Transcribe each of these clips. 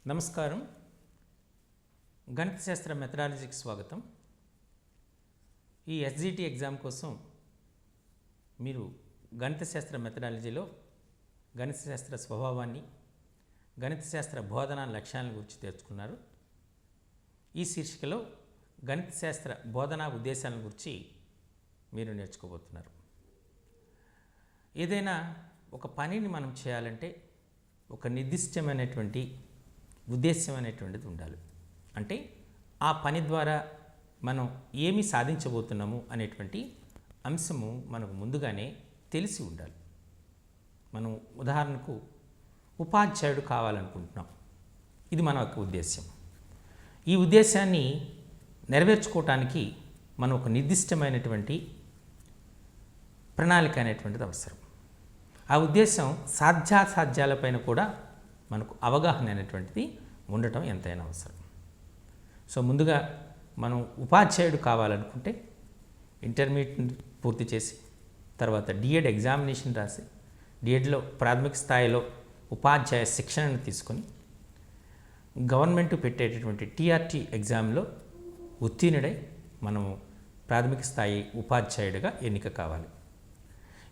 నమస్కారం. గణిత శాస్త్ర మెథడాలజీకి స్వాగతం. ఈ ఎస్జిటి ఎగ్జామ్ కోసం మీరు గణిత శాస్త్ర మెథడాలజీలో గణిత శాస్త్ర స్వభావాన్ని, గణిత శాస్త్ర బోధనా లక్ష్యాలను గురించి తెలుసుకున్నారు. ఈ శీర్షికలో గణిత శాస్త్ర బోధనా ఉద్దేశాలను గురించి మీరు నేర్చుకోబోతున్నారు. ఏదైనా ఒక పనిని మనం చేయాలంటే ఒక నిర్దిష్టమైనటువంటి ఉద్దేశ్యం అనేటువంటిది ఉండాలి. అంటే ఆ పని ద్వారా మనం ఏమి సాధించబోతున్నాము అనేటువంటి అంశము మనకు ముందుగానే తెలిసి ఉండాలి. మనం ఉదాహరణకు ఉపాధ్యాయుడు కావాలనుకుంటున్నాం. ఇది మన యొక్క ఉద్దేశ్యం. ఈ ఉద్దేశాన్ని నెరవేర్చుకోవటానికి మనం ఒక నిర్దిష్టమైనటువంటి ప్రణాళిక అనేటువంటిది అవసరం. ఆ ఉద్దేశం సాధ్యాసాధ్యాలపైన కూడా మనకు అవగాహన అనేటువంటిది ఉండటం ఎంతైనా అవసరం. సో ముందుగా మనం ఉపాధ్యాయుడు కావాలనుకుంటే ఇంటర్మీడియట్ పూర్తి చేసి తర్వాత డిఎడ్ ఎగ్జామినేషన్ రాసి డిఎడ్లో ప్రాథమిక స్థాయిలో ఉపాధ్యాయ శిక్షణను తీసుకొని గవర్నమెంట్ పెట్టేటటువంటి టీఆర్టీ ఎగ్జామ్లో ఉత్తీర్ణుడై మనము ప్రాథమిక స్థాయి ఉపాధ్యాయుడిగా ఎన్నిక కావాలి.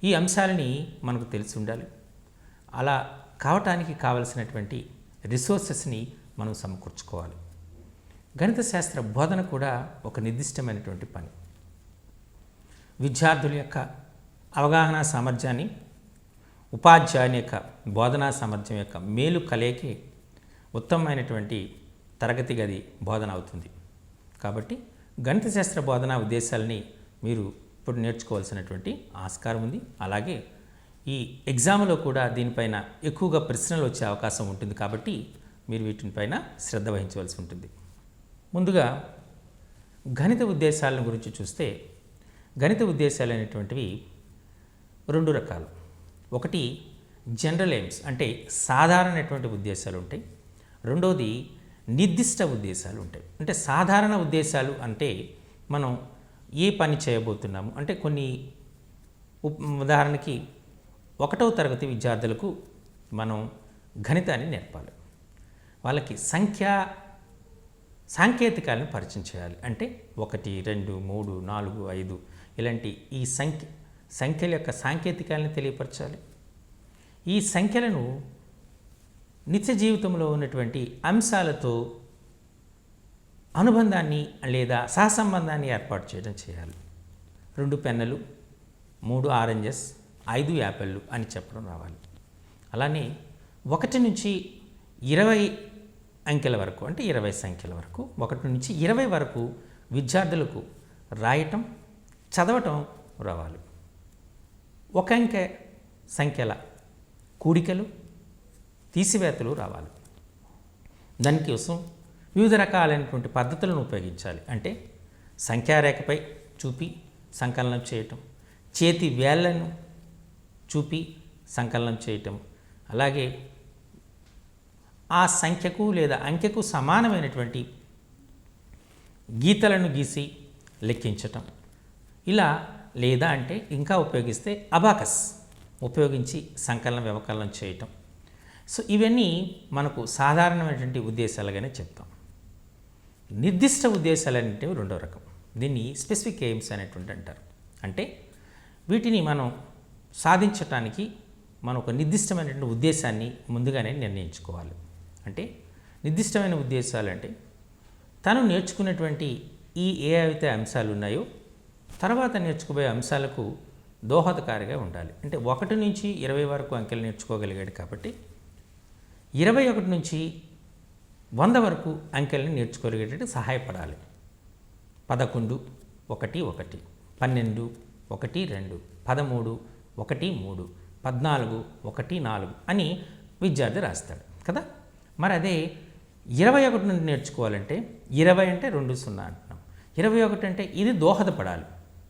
ఈ అంశాలని మనకు తెలిసి ఉండాలి. అలా కావటానికి కావలసినటువంటి రిసోర్సెస్ని మనం సమకూర్చుకోవాలి. గణిత శాస్త్ర బోధన కూడా ఒక నిర్దిష్టమైనటువంటి పని. విద్యార్థుల యొక్క అవగాహన సామర్థ్యాన్ని, ఉపాధ్యాయుని యొక్క బోధనా సామర్థ్యం యొక్క మేలు కలయికే ఉత్తమమైనటువంటి తరగతి గది బోధన అవుతుంది. కాబట్టి గణిత శాస్త్ర బోధనా ఉద్దేశాలని మీరు ఇప్పుడు నేర్చుకోవాల్సినటువంటి ఆస్కారం ఉంది. అలాగే ఈ ఎగ్జామ్లో కూడా దీనిపైన ఎక్కువగా ప్రశ్నలు వచ్చే అవకాశం ఉంటుంది. కాబట్టి మీరు వీటిపైన శ్రద్ధ వహించవలసి ఉంటుంది. ముందుగా గణిత ఉద్దేశాల గురించి చూస్తే గణిత ఉద్దేశాలు అనేటువంటివి రెండు రకాలు. ఒకటి జనరల్ ఎయిమ్స్ అంటే సాధారణమైనటువంటి ఉద్దేశాలు ఉంటాయి. రెండోది నిర్దిష్ట ఉద్దేశాలు ఉంటాయి. అంటే సాధారణ ఉద్దేశాలు అంటే మనం ఏ పని చేయబోతున్నాము అంటే కొన్ని ఉదాహరణకి 1వ తరగతి విద్యార్థులకు మనం గణితాన్ని నేర్పాలి. వాళ్ళకి సాంకేతికాలను పరిచయం చేయాలి. అంటే 1, 2, 3, 4, 5 ఇలాంటి ఈ సంఖ్యల యొక్క సాంకేతికాలను తెలియపరచాలి. ఈ సంఖ్యలను నిత్య జీవితంలో ఉన్నటువంటి అంశాలతో అనుబంధాన్ని లేదా సహసంబంధాన్ని ఏర్పాటు చేయడం చేయాలి. 2 పెన్నులు, 3 ఆరెంజెస్, 5 యాపిళ్ళు అని చెప్పడం రావాలి. అలానే 1 నుంచి 20 అంకెల వరకు అంటే 20 సంఖ్యల వరకు 1 నుంచి 20 వరకు విద్యార్థులకు రాయటం, చదవటం రావాలి. 1 అంకె సంఖ్యల కూడికలు, తీసివేతలు రావాలి. దానికోసం వివిధ రకాలైనటువంటి పద్ధతులను ఉపయోగించాలి. అంటే సంఖ్యారేఖపై చూపి సంకలనం చేయటం, చేతి వేళ్లను చూపి సంకలనం చేయటం, అలాగే ఆ సంఖ్యకు లేదా అంకెకు సమానమైనటువంటి గీతలను గీసి లెక్కించటం, ఇలా లేదా అంటే ఇంకా ఉపయోగిస్తే అబాకస్ ఉపయోగించి సంకలనం వ్యవకలనం చేయటం. సో ఇవన్నీ మనకు సాధారణమైనటువంటి ఉద్దేశాలుగానే చెప్తాం. నిర్దిష్ట ఉద్దేశాలు అనేటివి రెండో రకం. దీన్ని స్పెసిఫిక్ ఎయిమ్స్ అనేటువంటి అంటారు. అంటే వీటిని మనం సాధించటానికి మనం ఒక నిర్దిష్టమైనటువంటి ఉద్దేశాన్ని ముందుగానే నిర్ణయించుకోవాలి. అంటే నిర్దిష్టమైన ఉద్దేశాలు అంటే తను నేర్చుకున్నటువంటి ఏ అయితే అంశాలు ఉన్నాయో తర్వాత నేర్చుకోబోయే అంశాలకు దోహదకారిగా ఉండాలి. అంటే 1 నుంచి 20 వరకు అంకెలు నేర్చుకోగలిగాడు కాబట్టి 21 నుంచి 100 వరకు అంకెలను నేర్చుకోగలిగేటట్టు సహాయపడాలి. 11, 1, 1, 12, 1, 2, 13, 1, 3, 14, 1, 4 అని విద్యార్థి రాస్తాడు కదా. మరి అదే 21 నుండి నేర్చుకోవాలంటే 20 అంటే 2, 0 అంటున్నాం. 21 అంటే ఇది దోహదపడాలి.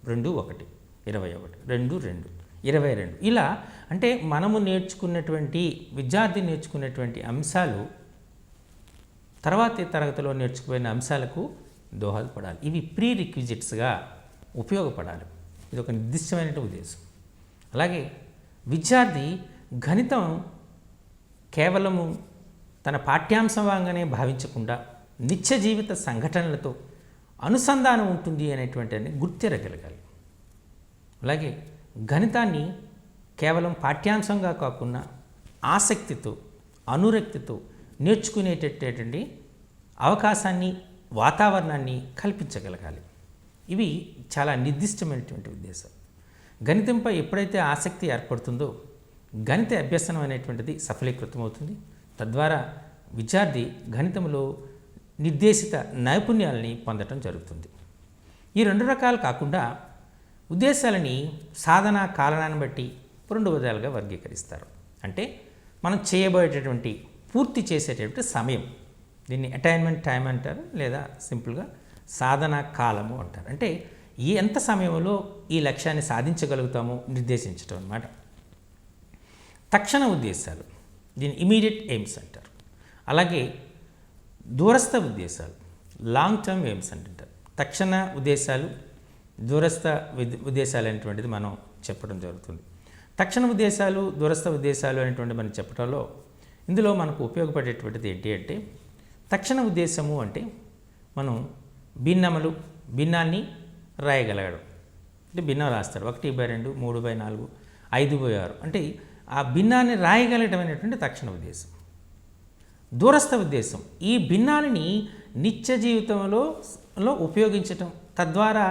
2, 1, 21, 2, 2, 22 ఇలా అంటే మనము నేర్చుకున్నటువంటి విద్యార్థి నేర్చుకున్నటువంటి అంశాలు తర్వాతి తరగతిలో నేర్చుకుపోయిన అంశాలకు దోహదపడాలి. ఇవి ప్రీ రిక్విజిట్స్గా ఉపయోగపడాలి. ఇది ఒక నిర్దిష్టమైన ఉద్దేశం. అలాగే విద్యార్థి గణితం కేవలము తన పాఠ్యాంశంగానే భావించకుండా నిత్య జీవిత సంఘటనలతో అనుసంధానం ఉంటుంది అనేటువంటిది గుర్తెరగలగాలి. అలాగే గణితాన్ని కేవలం పాఠ్యాంశంగా కాకుండా ఆసక్తితో, అనురక్తితో నేర్చుకునేటటువంటి అవకాశాన్ని, వాతావరణాన్ని కల్పించగలగాలి. ఇవి చాలా నిర్దిష్టమైనటువంటి ఉద్దేశం. గణితంపై ఎప్పుడైతే ఆసక్తి ఏర్పడుతుందో గణిత అభ్యసనం అనేటువంటిది సఫలీకృతమవుతుంది. తద్వారా విద్యార్థి గణితంలో నిర్దేశిత నైపుణ్యాలని పొందటం జరుగుతుంది. ఈ రెండు రకాలు కాకుండా ఉద్దేశాలని సాధన కాలాన్ని బట్టి రెండు విధాలుగా వర్గీకరిస్తారు. అంటే మనం చేయబోయేటటువంటి పూర్తి చేసేటటువంటి సమయం, దీన్ని అటైన్మెంట్ టైం అంటారు, లేదా సింపుల్గా సాధన కాలము అంటారు. అంటే ఎంత సమయంలో ఈ లక్ష్యాన్ని సాధించగలుగుతామో నిర్దేశించడం అన్నమాట. తక్షణ ఉద్దేశాలు, దీన్ని ఇమీడియట్ ఎయిమ్స్ అంటారు. అలాగే దూరస్థ ఉద్దేశాలు, లాంగ్ టర్మ్ ఎయిమ్స్ అంటారు. తక్షణ ఉద్దేశాలు, దూరస్థ ఉద్దేశాలు అనేటువంటిది మనం చెప్పడం జరుగుతుంది. తక్షణ ఉద్దేశాలు, దూరస్థ ఉద్దేశాలు అనేటువంటి మనం చెప్పడంలో ఇందులో మనకు ఉపయోగపడేటువంటిది ఏంటి అంటే, తక్షణ ఉద్దేశము అంటే మనం భిన్నాన్ని రాయగలగడం. అంటే భిన్నం రాస్తారు 1/2, 3/4, 5/6 అంటే ఆ భిన్నాన్ని రాయగలగడం అనేటువంటి తక్షణ ఉద్దేశం. దూరస్థ ఉద్దేశం ఈ భిన్నాన్ని నిత్య జీవితంలో ఉపయోగించటం, తద్వారా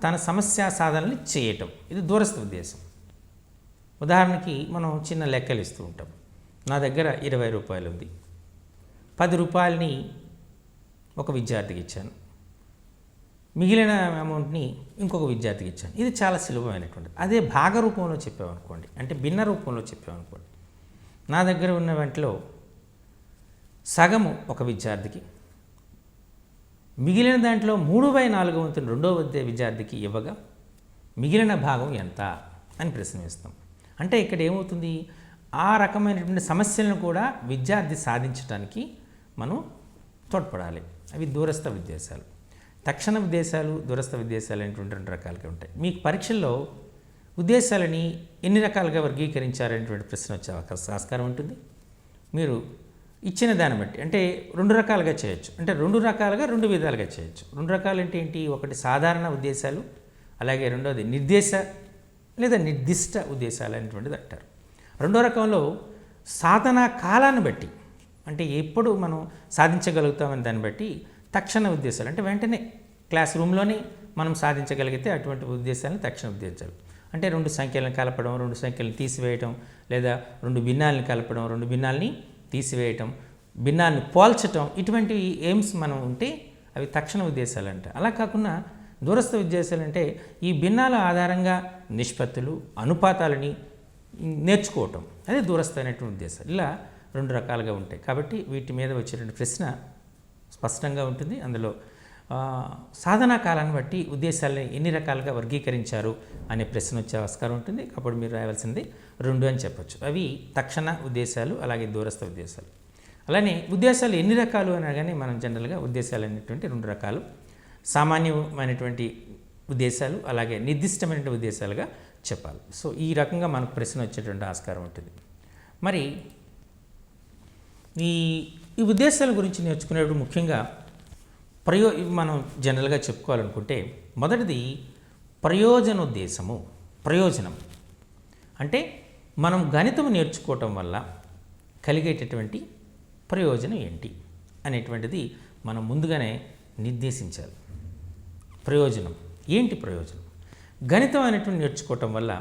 తన సమస్య సాధనని చేయటం, ఇది దూరస్థ ఉద్దేశం. ఉదాహరణకి మనం చిన్న లెక్కలు ఇస్తూ ఉంటాం. నా దగ్గర 20 రూపాయలు ఉంది, 10 రూపాయలని ఒక విద్యార్థికి ఇచ్చాను, మిగిలిన అమౌంట్ని ఇంకొక విద్యార్థికి ఇచ్చాను. ఇది చాలా సులభమైనటువంటిది. అదే భాగ రూపంలో చెప్పామనుకోండి, అంటే భిన్న రూపంలో చెప్పామనుకోండి, నా దగ్గర ఉన్న వాటిలో సగము ఒక విద్యార్థికి, మిగిలిన దాంట్లో 3/4 వంతును రెండో విద్యార్థికి ఇవ్వగా మిగిలిన భాగం ఎంత అని ప్రశ్న వేస్తాం. అంటే ఇక్కడ ఏమవుతుంది, ఆ రకమైనటువంటి సమస్యలను కూడా విద్యార్థి సాధించడానికి మనం తోడ్పడాలి. అవి దూరస్థ ఉద్దేశాలు. తక్షణ ఉద్దేశాలు, దూరస్థ ఉద్దేశాలు అనేటువంటి రెండు రకాలుగా ఉంటాయి. మీకు పరీక్షల్లో ఉద్దేశాలని ఎన్ని రకాలుగా వర్గీకరించారనేటువంటి ప్రశ్న వచ్చే ఆస్కారం ఉంటుంది. మీరు ఇచ్చిన దాన్ని బట్టి అంటే రెండు రకాలుగా చేయొచ్చు, అంటే రెండు రకాలుగా రెండు విధాలుగా చేయొచ్చు. రెండు రకాలు అంటే ఏంటి, ఒకటి సాధారణ ఉద్దేశాలు, అలాగే రెండోది లేదా నిర్దిష్ట ఉద్దేశాలు అనేటువంటిది అంటారు. రెండో రకంలో సాధన కాలాన్ని బట్టి, అంటే ఎప్పుడు మనం సాధించగలుగుతామని దాన్ని బట్టి తక్షణ ఉద్దేశాలు, అంటే వెంటనే క్లాస్ రూమ్లోనే మనం సాధించగలిగితే అటువంటి ఉద్దేశాలను తక్షణ ఉద్దేశాలు. అంటే రెండు సంఖ్యలను కలపడం, రెండు సంఖ్యలను తీసివేయటం, లేదా రెండు భిన్నాలను కలపడం, రెండు భిన్నాల్ని తీసివేయటం, భిన్నాన్ని పోల్చటం, ఇటువంటి ఎయిమ్స్ మనం ఉంటే అవి తక్షణ ఉద్దేశాలు అంటారు. అలా కాకుండా దూరస్థ ఉద్దేశాలు అంటే ఈ భిన్నాల ఆధారంగా నిష్పత్తులు, అనుపాతాలని నేర్చుకోవటం, అదే దూరస్థ అనేటువంటి ఉద్దేశాలు. ఇలా రెండు రకాలుగా ఉంటాయి. కాబట్టి వీటి మీద వచ్చేటువంటి ప్రశ్న స్పష్టంగా ఉంటుంది. అందులో సాధనా కాలాన్ని బట్టి ఉద్దేశాలని ఎన్ని రకాలుగా వర్గీకరించారు అనే ప్రశ్న వచ్చే ఆస్కారం ఉంటుంది. అప్పుడు మీరు రాయాల్సింది 2 అని చెప్పచ్చు. అవి తక్షణ ఉద్దేశాలు, అలాగే దూరస్థ ఉద్దేశాలు. అలానే ఉద్దేశాలు ఎన్ని రకాలు అనగానే మనం జనరల్గా ఉద్దేశాలు అనేటువంటి 2 రకాలు, సామాన్యమైనటువంటి ఉద్దేశాలు, అలాగే నిర్దిష్టమైనటువంటి ఉద్దేశాలుగా చెప్పాలి. సో ఈ రకంగా మనకు ప్రశ్న వచ్చేటువంటి ఆస్కారం ఉంటుంది. మరి ఈ ఉద్దేశాల గురించి నేర్చుకునేటప్పుడు ముఖ్యంగా మనం జనరల్గా చెప్పుకోవాలనుకుంటే మొదటిది ప్రయోజనం అంటే మనం గణితం నేర్చుకోవటం వల్ల కలిగేటటువంటి ప్రయోజనం ఏంటి అనేటువంటిది మనం ముందుగానే నిర్దేశించాలి. ప్రయోజనం ఏంటి? ప్రయోజనం గణితం అనేటువంటి నేర్చుకోవటం వల్ల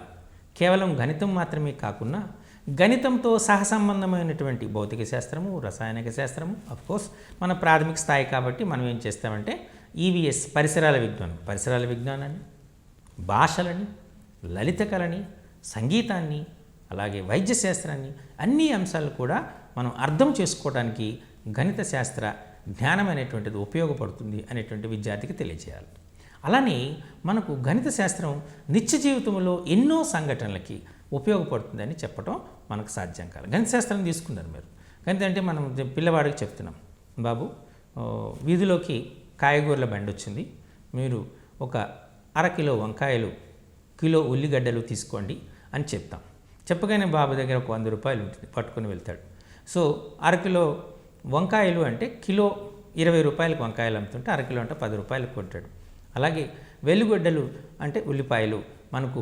కేవలం గణితం మాత్రమే కాకుండా గణితంతో సహసంబంధమైనటువంటి భౌతిక శాస్త్రము, రసాయనిక శాస్త్రము, అఫ్కోర్స్ మన ప్రాథమిక స్థాయి కాబట్టి మనం ఏం చేస్తామంటే ఈవీఎస్ పరిసరాల విజ్ఞానాన్ని, భాషలని, లలిత కళని, సంగీతాన్ని, అలాగే వైద్య శాస్త్రాన్ని, అన్ని అంశాలు కూడా మనం అర్థం చేసుకోవడానికి గణిత శాస్త్ర జ్ఞానం అనేటువంటిది ఉపయోగపడుతుంది అనేటువంటి విద్యార్థికి తెలియజేయాలి. అలానే మనకు గణిత శాస్త్రం నిత్య జీవితంలో ఎన్నో సంఘటనలకి ఉపయోగపడుతుందని చెప్పడం మనకు సాధ్యం కాదు. గణిత శాస్త్రం తీసుకున్నారు మీరు. గణితం అంటే మనం పిల్లవాడికి చెప్తున్నాం, బాబు వీధిలోకి కాయగూరల బండి వచ్చింది, మీరు ఒక 1/2 కిలో వంకాయలు, కిలో ఉల్లిగడ్డలు తీసుకోండి అని చెప్తాం. చెప్పగానే బాబు దగ్గర ఒక 100 రూపాయలు ఉంటుంది, పట్టుకొని వెళ్తాడు. సో 1/2 కిలో వంకాయలు అంటే కిలో 20 రూపాయలకు వంకాయలు అమ్ముతుంటే అరకిలో అంటే 10 రూపాయలకు కొంటాడు. అలాగే వెల్లుగడ్డలు అంటే ఉల్లిపాయలు మనకు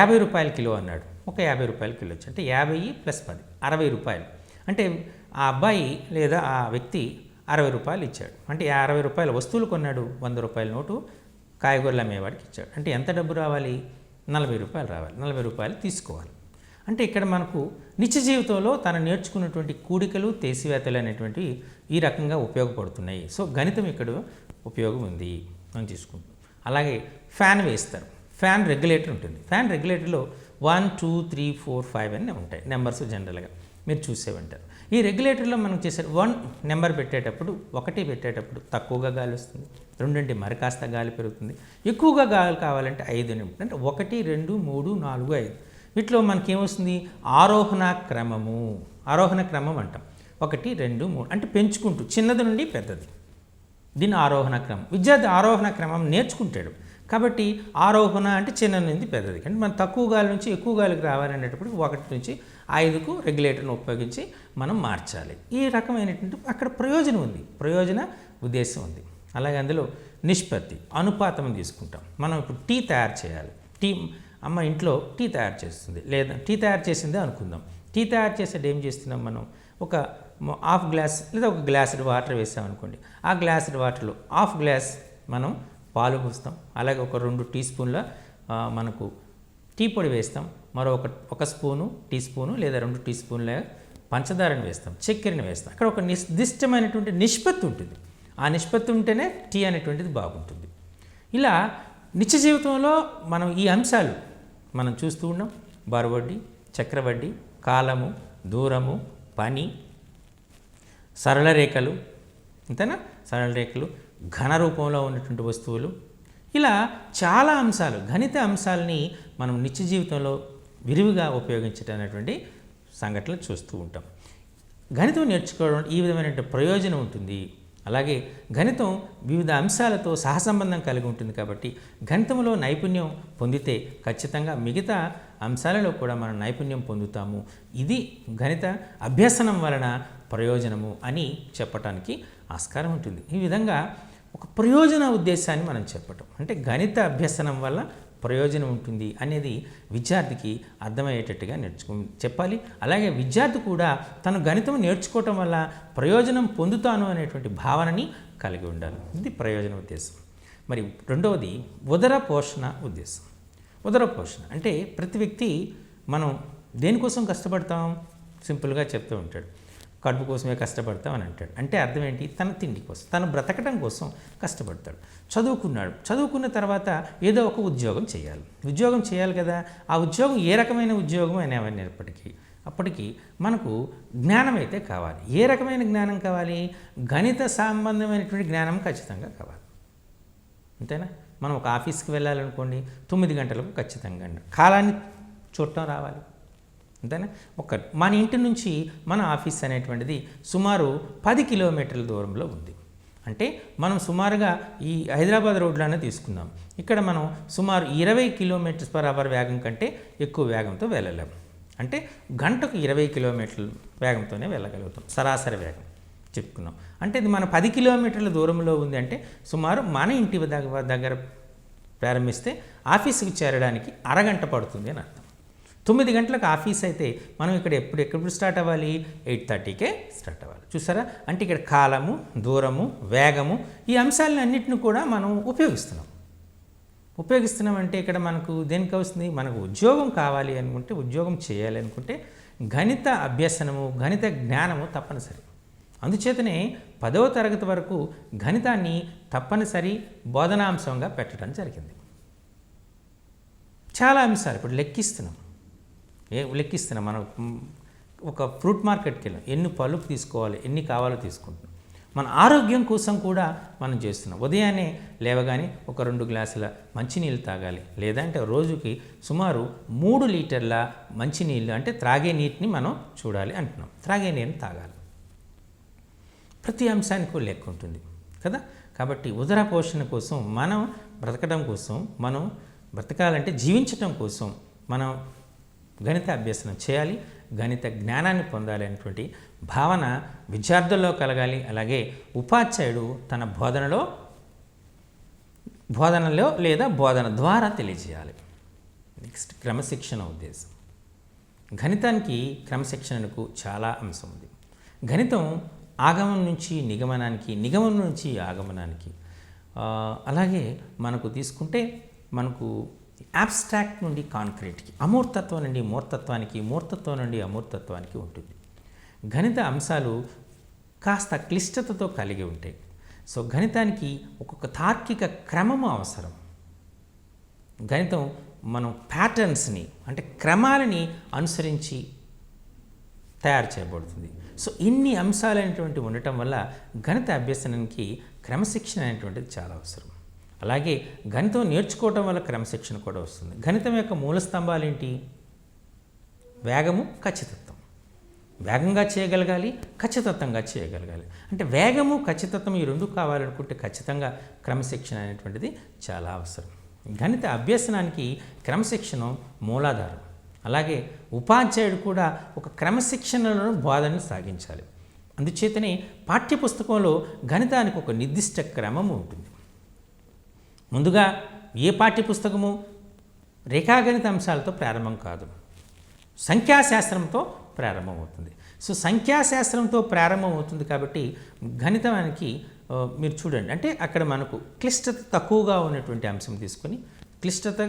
50 రూపాయల కిలో అన్నాడు, ఒక 50 రూపాయల కిలో వచ్చి అంటే 50 + 10 60 రూపాయలు. అంటే ఆ అబ్బాయి లేదా ఆ వ్యక్తి 60 రూపాయలు ఇచ్చాడు. అంటే 60 రూపాయల వస్తువులు కొన్నాడు, 100 రూపాయల నోటు కాయగూరలు అమ్మేవాడికి ఇచ్చాడు. అంటే ఎంత డబ్బు రావాలి? 40 రూపాయలు రావాలి. 40 రూపాయలు తీసుకోవాలి. అంటే ఇక్కడ మనకు నిత్య జీవితంలో తను నేర్చుకున్నటువంటి కూడికలు తీసివేతలు అనేటువంటివి ఈ రకంగా ఉపయోగపడుతున్నాయి. సో గణితం ఇక్కడ ఉపయోగం ఉంది అని తీసుకుంటాం. అలాగే ఫ్యాన్ వేస్తారు. ఫ్యాన్ రెగ్యులేటర్ ఉంటుంది. ఫ్యాన్ రెగ్యులేటర్లో 1 2 3 4 5 అని ఉంటాయి నెంబర్స్. జనరల్గా మీరు చూసే ఉంటారు. ఈ రెగ్యులేటర్లో మనం చేసే 1 నెంబర్ పెట్టేటప్పుడు, 1 పెట్టేటప్పుడు తక్కువగా గాలి వస్తుంది. 2 అంటే మరి కాస్త గాలి పెరుగుతుంది. ఎక్కువగా గాలి కావాలంటే 5 అంటే 1 2 3 4 5. వీటిలో మనకేమొస్తుంది? ఆరోహణ క్రమము. ఆరోహణ క్రమం అంటాం. 1 2 3 అంటే పెంచుకుంటూ చిన్నది నుండి పెద్దది. దీన్ని ఆరోహణ క్రమం. విద్యార్థి ఆరోహణ క్రమం నేర్చుకుంటాడు కాబట్టి ఆరోహణ అంటే చిన్న నుండి పెద్దది. అంటే మనం తక్కువ గాలి నుంచి ఎక్కువ గాలికి రావాలనేటప్పుడు 1 నుంచి 5కు రెగ్యులేటర్ను ఉపయోగించి మనం మార్చాలి. ఈ రకమైనటువంటి అక్కడ ప్రయోజనం ఉంది, ప్రయోజన ఉద్దేశం ఉంది. అలాగే అందులో నిష్పత్తి, అనుపాతం తీసుకుంటాం. మనం ఇప్పుడు టీ తయారు చేయాలి. అమ్మ ఇంట్లో టీ తయారు చేస్తుంది, లేదా టీ తయారు చేసిందే అనుకుందాం. టీ తయారు చేసేది ఏం చేస్తున్నాం మనం? ఒక హాఫ్ గ్లాస్ లేదా ఒక గ్లాసుడ్ వాటర్ వేసామనుకోండి. ఆ గ్లాసుడ్ వాటర్లో హాఫ్ గ్లాస్ మనం పాలు పోస్తాం. అలాగే ఒక 2 టీ స్పూన్ల మనకు టీ పొడి వేస్తాం. మరో ఒక స్పూను టీ స్పూను లేదా 2 టీ స్పూన్ల పంచదారని వేస్తాం, చక్కెరని వేస్తాం. అక్కడ ఒక నిర్దిష్టమైనటువంటి నిష్పత్తి ఉంటుంది. ఆ నిష్పత్తి ఉంటేనే టీ అనేటువంటిది బాగుంటుంది. ఇలా నిత్య జీవితంలో మనం ఈ అంశాలు మనం చూస్తూ ఉన్నాం. బరువడ్డీ, చక్రవడ్డీ, కాలము, దూరము, పని, సరళ రేఖలు, అంతేనా? సరళ రేఖలు, ఘన రూపంలో ఉన్నటువంటి వస్తువులు, ఇలా చాలా అంశాలు, గణిత అంశాలని మనం నిత్య జీవితంలో విరివిగా ఉపయోగించటనేటువంటి సంఘటనలు చూస్తూ ఉంటాం. గణితం నేర్చుకోవడం ఈ విధమైన ప్రయోజనం ఉంటుంది. అలాగే గణితం వివిధ అంశాలతో సహసంబంధం కలిగి ఉంటుంది కాబట్టి గణితంలో నైపుణ్యం పొందితే ఖచ్చితంగా మిగతా అంశాలలో కూడా మనం నైపుణ్యం పొందుతాము. ఇది గణిత అభ్యసనం వలన ప్రయోజనము అని చెప్పటానికి ఆస్కారం ఉంటుంది. ఈ విధంగా ఒక ప్రయోజన ఉద్దేశాన్ని మనం చెప్పటం, అంటే గణిత అభ్యసనం వల్ల ప్రయోజనం ఉంటుంది అనేది విద్యార్థికి అర్థమయ్యేటట్టుగా చెప్పాలి. అలాగే విద్యార్థి కూడా తను గణితం నేర్చుకోవటం వల్ల ప్రయోజనం పొందుతాను అనేటువంటి భావనని కలిగి ఉండాలి. ఇది ప్రయోజన ఉద్దేశం. మరి రెండవది ఉదర పోషణ ఉద్దేశం. ఉదర పోషణ అంటే ప్రతి వ్యక్తి మనం దేనికోసం కష్టపడతాం? సింపుల్గా చెప్తూ ఉంటాడు, కడుపు కోసమే కష్టపడతాం అని అంటాడు. అంటే అర్థం ఏంటి? తన తిండి కోసం, తను బ్రతకడం కోసం కష్టపడతాడు. చదువుకున్నాడు, చదువుకున్న తర్వాత ఏదో ఒక ఉద్యోగం చేయాలి. ఉద్యోగం చేయాలి కదా. ఆ ఉద్యోగం ఏ రకమైన ఉద్యోగం అనేప్పటికీ అప్పటికి మనకు జ్ఞానం అయితే కావాలి. ఏ రకమైన జ్ఞానం కావాలి? గణిత సంబంధమైనటువంటి జ్ఞానం ఖచ్చితంగా కావాలి. అంతేనా? మనం ఒక ఆఫీస్కి వెళ్ళాలనుకోండి, 9 గంటలకు ఖచ్చితంగా కాలాన్ని చూడటం రావాలి. అంతేనా? మన ఇంటి నుంచి మన ఆఫీస్ అనేటువంటిది సుమారు 10 కిలోమీటర్ల దూరంలో ఉంది. అంటే మనం సుమారుగా ఈ హైదరాబాద్ రోడ్లోనే తీసుకుందాం. ఇక్కడ మనం సుమారు 20 km/h వేగం కంటే ఎక్కువ వేగంతో వెళ్ళలేము. అంటే గంటకు 20 కిలోమీటర్ల వేగంతోనే వెళ్ళగలుగుతాం, సరాసరి వేగం చెప్పుకున్నాం. అంటే ఇది మన 10 కిలోమీటర్ల దూరంలో ఉంది. అంటే సుమారు మన ఇంటి దగ్గర ప్రారంభిస్తే ఆఫీస్కి చేరడానికి అరగంట పడుతుంది అని అర్థం. 9 గంటలకు ఆఫీస్ అయితే మనం ఇక్కడ ఎప్పుడు స్టార్ట్ అవ్వాలి? 8:30కే స్టార్ట్ అవ్వాలి. చూసారా? అంటే ఇక్కడ కాలము, దూరము, వేగము, ఈ అంశాలను అన్నింటిని కూడా మనం ఉపయోగిస్తున్నాం. అంటే ఇక్కడ మనకు దేనికి వస్తుంది? మనకు ఉద్యోగం కావాలి అనుకుంటే, ఉద్యోగం చేయాలి అనుకుంటే గణిత అభ్యసనము, గణిత జ్ఞానము తప్పనిసరి. అందుచేతనే 10వ తరగతి వరకు గణితాన్ని తప్పనిసరి బోధనాంశంగా పెట్టడం జరిగింది. చాలా అంశాలు ఇప్పుడు లెక్కిస్తున్నాం. మనం ఒక ఫ్రూట్ మార్కెట్కి వెళ్ళాం, ఎన్ని పళ్ళు తీసుకోవాలి, ఎన్ని కావాలో తీసుకుంటున్నాం. మన ఆరోగ్యం కోసం కూడా మనం చేస్తున్నాం. ఉదయాన్నే లేవగానే ఒక 2 గ్లాసుల మంచినీళ్ళు తాగాలి, లేదంటే రోజుకి సుమారు 3 లీటర్ల మంచినీళ్ళు, అంటే త్రాగే నీటిని మనం చూడాలి అంటున్నాం. త్రాగే నీరుని తాగాలి. ప్రతి అంశానికి లెక్క ఉంటుంది కదా. కాబట్టి ఉదర పోషణ కోసం, మనం బ్రతకడం కోసం, మనం బ్రతకాలంటే జీవించటం కోసం మనం గణిత అభ్యసనం చేయాలి, గణిత జ్ఞానాన్ని పొందాలి అనేటువంటి భావన విద్యార్థుల్లో కలగాలి. అలాగే ఉపాధ్యాయుడు తన బోధనలో లేదా బోధన ద్వారా తెలియజేయాలి. నెక్స్ట్ క్రమశిక్షణ ఉద్దేశం. గణితానికి క్రమశిక్షణకు చాలా అంశం ఉంది. గణితం ఆగమం నుంచి నిగమనానికి, నిగమనం నుంచి ఆగమనానికి, అలాగే మనకు తీసుకుంటే మనకు అబ్స్ట్రాక్ట్ నుండి కాంక్రీట్కి, అమూర్తత్వం నుండి మూర్తత్వానికి, మూర్తత్వం నుండి అమూర్తత్వానికి ఉంటుంది. గణిత అంశాలు కాస్త క్లిష్టతతో కలిగి ఉంటాయి. సో గణితానికి ఒక్కొక్క తార్కిక క్రమము అవసరం. గణితం మనం ప్యాటర్న్స్ని అంటే క్రమాలని అనుసరించి తయారు చేయబడుతుంది. సో ఇన్ని అంశాలైనటువంటి ఉండటం వల్ల గణిత అభ్యసనానికి క్రమశిక్షణ అనేటువంటిది చాలా అవసరం. అలాగే గణితం నేర్చుకోవటం వల్ల క్రమశిక్షణ కూడా వస్తుంది. గణితం యొక్క మూల స్తంభాలు ఏంటి? వేగము, ఖచ్చితత్వం. వేగంగా చేయగలగాలి, ఖచ్చితత్వంగా చేయగలగాలి. అంటే వేగము, ఖచ్చితత్వం ఈ రెండు కావాలనుకుంటే ఖచ్చితంగా క్రమశిక్షణ అనేటువంటిది చాలా అవసరం. గణిత అభ్యసనానికి క్రమశిక్షణ మూలాధారం. అలాగే ఉపాధ్యాయుడు కూడా ఒక క్రమశిక్షణలో బోధనను సాగించాలి. అందుచేతనే పాఠ్యపుస్తకంలో గణితానికి ఒక నిర్దిష్ట క్రమము ఉంటుంది. ముందుగా ఏ పాఠ్యపుస్తకము రేఖాగణిత అంశాలతో ప్రారంభం కాదు, సంఖ్యాశాస్త్రంతో ప్రారంభమవుతుంది. సో సంఖ్యాశాస్త్రంతో ప్రారంభమవుతుంది కాబట్టి గణితానికి మీరు చూడండి, అంటే అక్కడ మనకు క్లిష్టత తక్కువగా ఉన్నటువంటి అంశం తీసుకొని క్లిష్టత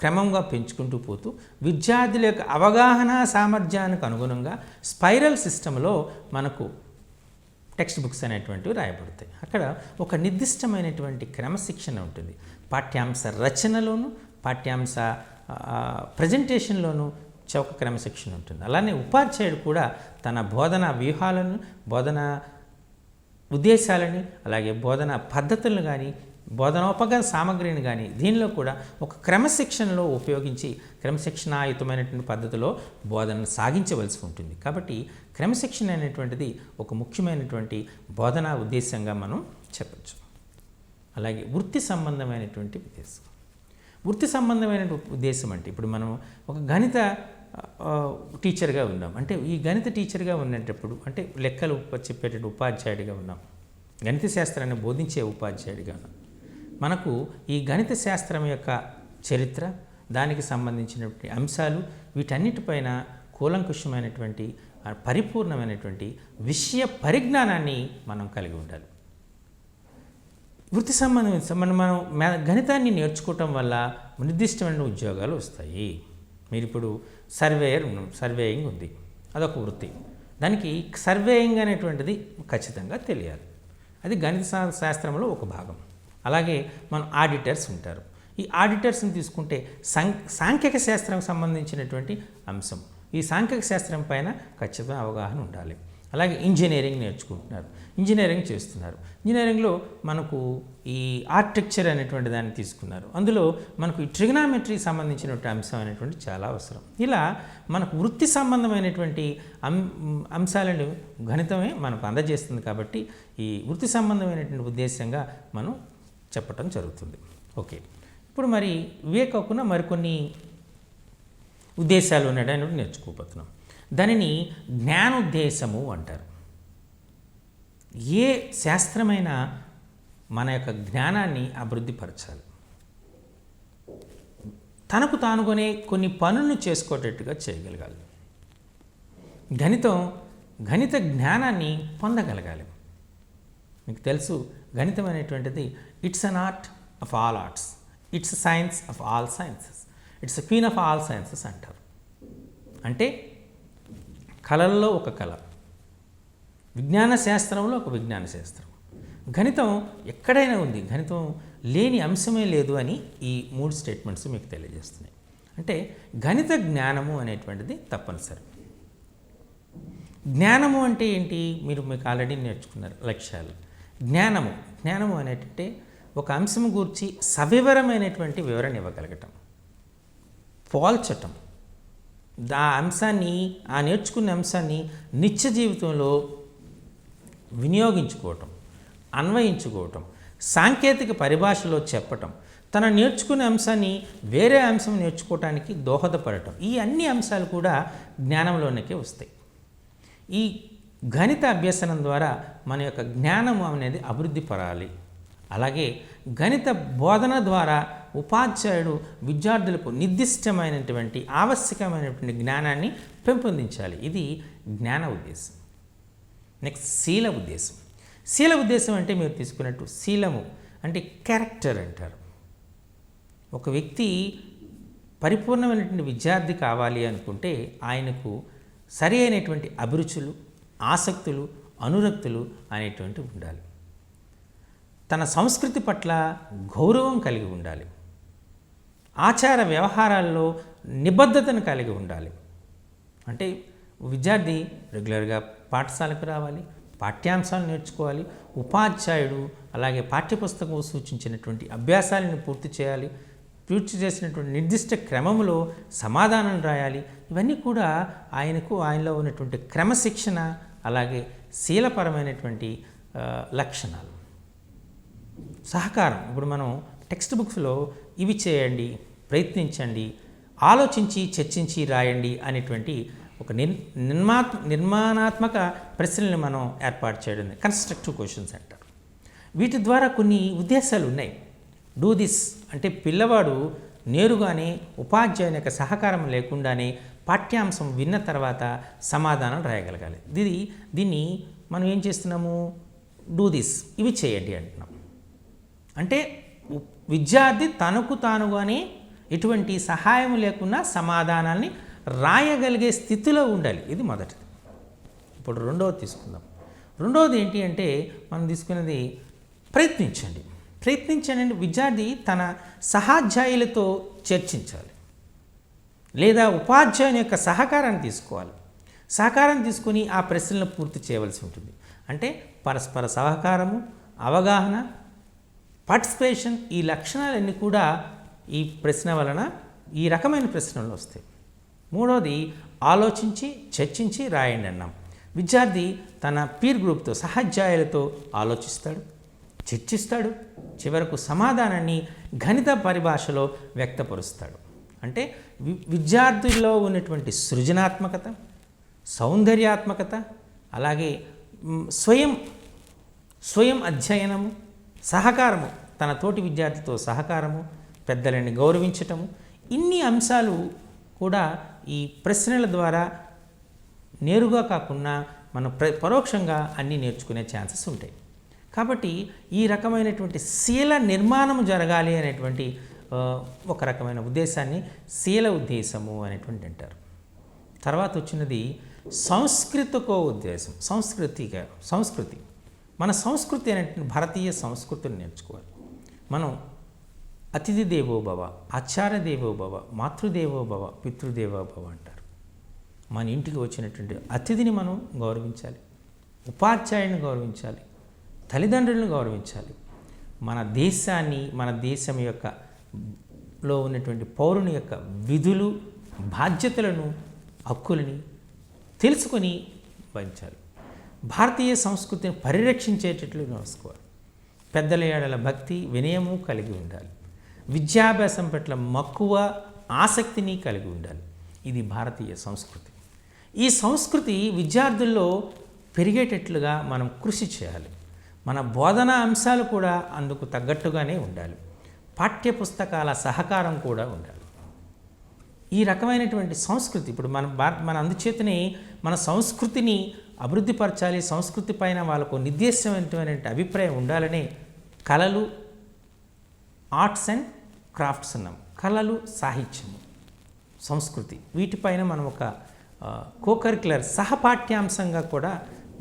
క్రమంగా పెంచుకుంటూ పోతూ విద్యార్థుల యొక్క అవగాహన సామర్థ్యానికి అనుగుణంగా స్పైరల్ సిస్టంలో మనకు టెక్స్ట్ బుక్స్ అనేటువంటివి రాయబడతాయి. అక్కడ ఒక నిర్దిష్టమైనటువంటి క్రమశిక్షణ ఉంటుంది. పాఠ్యాంశ రచనలోను, పాఠ్యాంశ ప్రజెంటేషన్లోను ఒక క్రమశిక్షణ ఉంటుంది. అలానే ఉపాధ్యాయుడు కూడా తన బోధనా వ్యూహాలను, బోధనా ఉద్దేశాలని, అలాగే బోధనా పద్ధతులను కానీ, బోధనోపకరణ సామగ్రిని కానీ దీనిలో కూడా ఒక క్రమశిక్షణలో ఉపయోగించి క్రమశిక్షణాయుతమైనటువంటి పద్ధతిలో బోధనను సాగించవలసి ఉంటుంది. కాబట్టి క్రమశిక్షణ అనేటువంటిది ఒక ముఖ్యమైనటువంటి బోధనా ఉద్దేశంగా మనం చెప్పచ్చు. అలాగే వృత్తి సంబంధమైనటువంటి ఉద్దేశం. వృత్తి సంబంధమైన ఉద్దేశం అంటే ఇప్పుడు మనం ఒక గణిత టీచర్గా ఉన్నాం, అంటే ఈ గణిత టీచర్గా ఉన్నప్పుడు అంటే లెక్కలు చెప్పేటటువంటి ఉపాధ్యాయుడిగా ఉన్నాం, గణిత శాస్త్రాన్ని బోధించే ఉపాధ్యాయుడిగా ఉన్నాం. మనకు ఈ గణిత శాస్త్రం యొక్క చరిత్ర, దానికి సంబంధించినటువంటి అంశాలు, వీటన్నిటిపైన కూలంకుషమైనటువంటి పరిపూర్ణమైనటువంటి విషయ పరిజ్ఞానాన్ని మనం కలిగి ఉండాలి. వృత్తి సంబంధం మనం గణితాన్ని నేర్చుకోవటం వల్ల నిర్దిష్టమైన ఉద్యోగాలు వస్తాయి. మీరు ఇప్పుడు సర్వేయింగ్ ఉంది, అదొక వృత్తి. దానికి సర్వేయింగ్ అనేటువంటిది ఖచ్చితంగా తెలియాలి, అది గణిత శాస్త్రంలో ఒక భాగం. అలాగే మనం ఆడిటర్స్ ఉంటారు. ఈ ఆడిటర్స్ని తీసుకుంటే సాంఖ్యక శాస్త్రం సంబంధించినటువంటి అంశం. ఈ సాంఖ్యక శాస్త్రం పైన ఖచ్చితంగా అవగాహన ఉండాలి. అలాగే ఇంజనీరింగ్ నేర్చుకుంటున్నారు, ఇంజనీరింగ్ చేస్తున్నారు. ఇంజనీరింగ్లో మనకు ఈ ఆర్కిటెక్చర్ అనేటువంటి దాన్ని తీసుకున్నారు. అందులో మనకు ఈ ట్రిగనామెట్రీ సంబంధించినటువంటి అంశం అనేటువంటి చాలా అవసరం. ఇలా మనకు వృత్తి సంబంధమైనటువంటి అంశాలను గణితమే మనకు అందజేస్తుంది. కాబట్టి ఈ వృత్తి సంబంధమైనటువంటి ఉద్దేశంగా మనం చెప్పటం జరుగుతుంది. ఓకే, ఇప్పుడు మరి ఇవే కాకుండా మరికొన్ని ఉద్దేశాలు ఉన్నాయని నేర్చుకోబోతున్నాం. దానిని జ్ఞానోద్దేశము అంటారు. ఏ శాస్త్రమైన మన యొక్క జ్ఞానాన్ని అభివృద్ధిపరచాలి, తనకు తానుగానే కొన్ని పనులను చేసుకోవటట్టుగా చేయగలగాలి. గణిత జ్ఞానాన్ని పొందగలగాలి. మీకు తెలుసు, గణితం అనేటువంటిది it's an art of all arts, it's science of all sciences, it's queen of all sciences అంటారు. అంటే కళల్లో ఒక కళ, విజ్ఞాన శాస్త్రంలో ఒక విజ్ఞాన శాస్త్రం. గణితం ఎక్కడైనా ఉంది, గణితం లేని అంశమే లేదు అని ఈ 3 స్టేట్మెంట్స్ మీకు తెలియజేస్తున్నాయి. అంటే గణిత జ్ఞానము అనేటువంటిది తప్పనిసరి. జ్ఞానము అంటే ఏంటి? మీకు ఆల్రెడీ నేర్చుకున్నారు లక్ష్యాలు. జ్ఞానము అనేటంటే ఒక అంశం గురించి సవివరమైనటువంటి వివరణ ఇవ్వగలగటం, పోల్చటం, ఆ నేర్చుకున్న అంశాన్ని నిత్య జీవితంలో వినియోగించుకోవటం, అన్వయించుకోవటం, సాంకేతిక పరిభాషలో చెప్పటం, తన నేర్చుకునే అంశాన్ని వేరే అంశం నేర్చుకోవటానికి దోహదపడటం, ఈ అన్ని అంశాలు కూడా జ్ఞానంలోనికే వస్తాయి. ఈ గణిత అభ్యసనం ద్వారా మన యొక్క జ్ఞానం అనేది అభివృద్ధి పడాలి. అలాగే గణిత బోధన ద్వారా ఉపాధ్యాయుడు విద్యార్థులకు నిర్దిష్టమైనటువంటి ఆవశ్యకమైనటువంటి జ్ఞానాన్ని పెంపొందించాలి. ఇది జ్ఞాన ఉద్దేశం. నెక్స్ట్ శీల ఉద్దేశం. శీల ఉద్దేశం అంటే మీరు తీసుకున్నట్టు శీలము అంటే క్యారెక్టర్ అంటారు. ఒక వ్యక్తి పరిపూర్ణమైనటువంటి విద్యార్థి కావాలి అనుకుంటే ఆయనకు సరి అయినటువంటి అభిరుచులు, ఆసక్తులు, అనురక్తులు అనేటువంటివి ఉండాలి. తన సంస్కృతి పట్ల గౌరవం కలిగి ఉండాలి. ఆచార వ్యవహారాల్లో నిబద్ధతను కలిగి ఉండాలి. అంటే విద్యార్థి రెగ్యులర్గా పాఠశాలకు రావాలి, పాఠ్యాంశాలు నేర్చుకోవాలి, ఉపాధ్యాయుడు అలాగే పాఠ్యపుస్తకం సూచించినటువంటి అభ్యాసాలను పూర్తి చేయాలి, పూర్తి చేసినటువంటి నిర్దిష్ట క్రమంలో సమాధానం రాయాలి. ఇవన్నీ కూడా ఆయనలో ఉన్నటువంటి క్రమశిక్షణ అలాగే శీలపరమైనటువంటి లక్షణాలు. సహకారం. ఇప్పుడు మనం టెక్స్ట్ బుక్స్లో ఇవి చేయండి, ప్రయత్నించండి, ఆలోచించి చర్చించి రాయండి అనేటువంటి ఒక నిర్మాణాత్మక ప్రశ్నలను మనం ఏర్పాటు చేయడం కన్స్ట్రక్టివ్ క్వశ్చన్స్ అంటారు. వీటి ద్వారా కొన్ని ఉద్దేశాలు ఉన్నాయి. డూ దిస్ అంటే పిల్లవాడు నేరుగానే ఉపాధ్యాయుని యొక్క సహకారం లేకుండానే పాఠ్యాంశం విన్న తర్వాత సమాధానం రాయగలగాలి. దీన్ని మనం ఏం చేస్తున్నాము, డూ దిస్ ఇవి చేయండి అంటున్నాం. అంటే విద్యార్థి తనకు తానుగానే ఎటువంటి సహాయం లేకుండా సమాధానాన్ని రాయగలిగే స్థితిలో ఉండాలి. ఇది మొదటిది. ఇప్పుడు రెండవది తీసుకుందాం. రెండవది ఏంటి అంటే మనం తీసుకున్నది ప్రయత్నించండి. ప్రయత్నించండి విద్యార్థి తన సహాధ్యాయులతో చర్చించాలి లేదా ఉపాధ్యాయుని యొక్క సహకారాన్ని తీసుకోవాలి. సహకారం తీసుకొని ఆ ప్రశ్నలను పూర్తి చేయవలసి ఉంటుంది. అంటే పరస్పర సహకారము, అవగాహన, పార్టిసిపేషన్, ఈ లక్షణాలన్నీ కూడా ఈ ప్రశ్న వలన ఈ రకమైన ప్రశ్నలు వస్తాయి. మూడవది ఆలోచించి చర్చించి రాయండి అన్నాం. విద్యార్థి తన పీర్ గ్రూప్తో సహాధ్యాయులతో ఆలోచిస్తాడు, చర్చిస్తాడు, చివరకు సమాధానాన్ని గణిత పరిభాషలో వ్యక్తపరుస్తాడు. అంటే విద్యార్థుల్లో ఉన్నటువంటి సృజనాత్మకత, సౌందర్యాత్మకత, అలాగే స్వయం అధ్యయనము, సహకారము, తన తోటి విద్యార్థితో సహకారము, పెద్దలని గౌరవించటము, ఇన్ని అంశాలు కూడా ఈ ప్రశ్నల ద్వారా నేరుగా కాకుండా మనం పరోక్షంగా అన్నీ నేర్చుకునే ఛాన్సెస్ ఉంటాయి. కాబట్టి ఈ రకమైనటువంటి శీల నిర్మాణం జరగాలి అనేటువంటి ఒక రకమైన ఉద్దేశాన్ని శీల ఉద్దేశము అనేటువంటి అంటారు. తర్వాత వచ్చినది సంస్కృతికో ఉద్దేశం. సంస్కృతి మన సంస్కృతి అనేటువంటి భారతీయ సంస్కృతిని నేర్చుకోవాలి. మనం అతిథి దేవో భవ, ఆచార్య దేవో భవ, మాతృదేవో భవ, పితృదేవో భవ అంటారు. మన ఇంటికి వచ్చినటువంటి అతిథిని మనం గౌరవించాలి, ఉపాధ్యాయుని గౌరవించాలి, తల్లిదండ్రులను గౌరవించాలి. మన దేశాన్ని, మన దేశం యొక్క లో ఉన్నటువంటి పౌరుని యొక్క విధులు, బాధ్యతలను, హక్కులని తెలుసుకొని భరించాలి. భారతీయ సంస్కృతిని పరిరక్షించేటట్లు నడుచుకోవాలి. పెద్దల ఏడల భక్తి, వినయము కలిగి ఉండాలి. విద్యాభ్యాసం పట్ల మక్కువ, ఆసక్తిని కలిగి ఉండాలి. ఇది భారతీయ సంస్కృతి. ఈ సంస్కృతి విద్యార్థుల్లో పెరిగేటట్లుగా మనం కృషి చేయాలి. మన బోధనా అంశాలు కూడా అందుకు తగ్గట్టుగానే ఉండాలి. పాఠ్యపుస్తకాల సహకారం కూడా ఉండాలి. ఈ రకమైనటువంటి సంస్కృతి ఇప్పుడు మన అందుచేతనే మన సంస్కృతిని అభివృద్ధిపరచాలి. సంస్కృతి పైన వాళ్ళకు నిర్దేశమైనటువంటి అభిప్రాయం ఉండాలని కళలు, ఆర్ట్స్ అండ్ క్రాఫ్ట్స్ అన్నాం. కళలు, సాహిత్యము, సంస్కృతి, వీటిపైన మనం ఒక కోకరిక్యులర్ సహపాఠ్యాంశంగా కూడా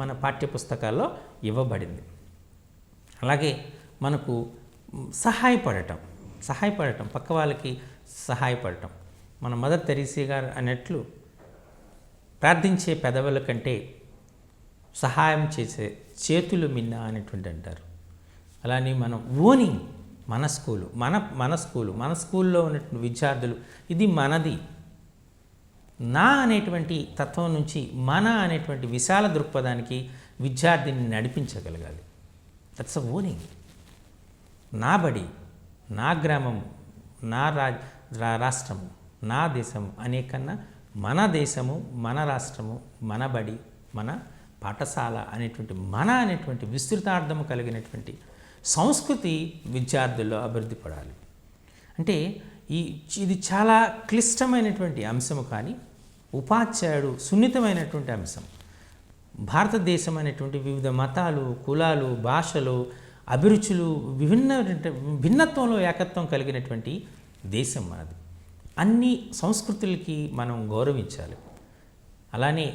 మన పాఠ్యపుస్తకాల్లో ఇవ్వబడింది. అలాగే మనకు సహాయపడటం, పక్క వాళ్ళకి సహాయపడటం. మన మదర్ తెరీసా గారు అన్నట్లు ప్రార్థించే పెదవుల కంటే సహాయం చేసే చేతులు మిన్న అనేటువంటి అంటారు. అలానే మనం ఓనింగ్, మన స్కూల్లో ఉన్నటువంటి విద్యార్థులు ఇది మనది, నా అనేటువంటి తత్వం నుంచి మన అనేటువంటి విశాల దృక్పథానికి విద్యార్థిని నడిపించగలగాలి. That's a owning. నా బడి, నా గ్రామం, నా రాష్ట్రము, నా దేశము అనే కన్నా మన దేశము, మన రాష్ట్రము, మన బడి, మన పాఠశాల అనేటువంటి అనేటువంటి విస్తృతార్థము కలిగినటువంటి సంస్కృతి విద్యార్థుల్లో అభివృద్ధి పడాలి. అంటే ఇది చాలా క్లిష్టమైనటువంటి అంశము, కానీ ఉపాధ్యాయుడు సున్నితమైనటువంటి అంశం. భారతదేశం అనేటువంటి వివిధ మతాలు, కులాలు, భాషలు, అభిరుచులు, భిన్నత్వంలో ఏకత్వం కలిగినటువంటి దేశం మనది. అన్ని సంస్కృతులకి మనం గౌరవించాలి. అలానే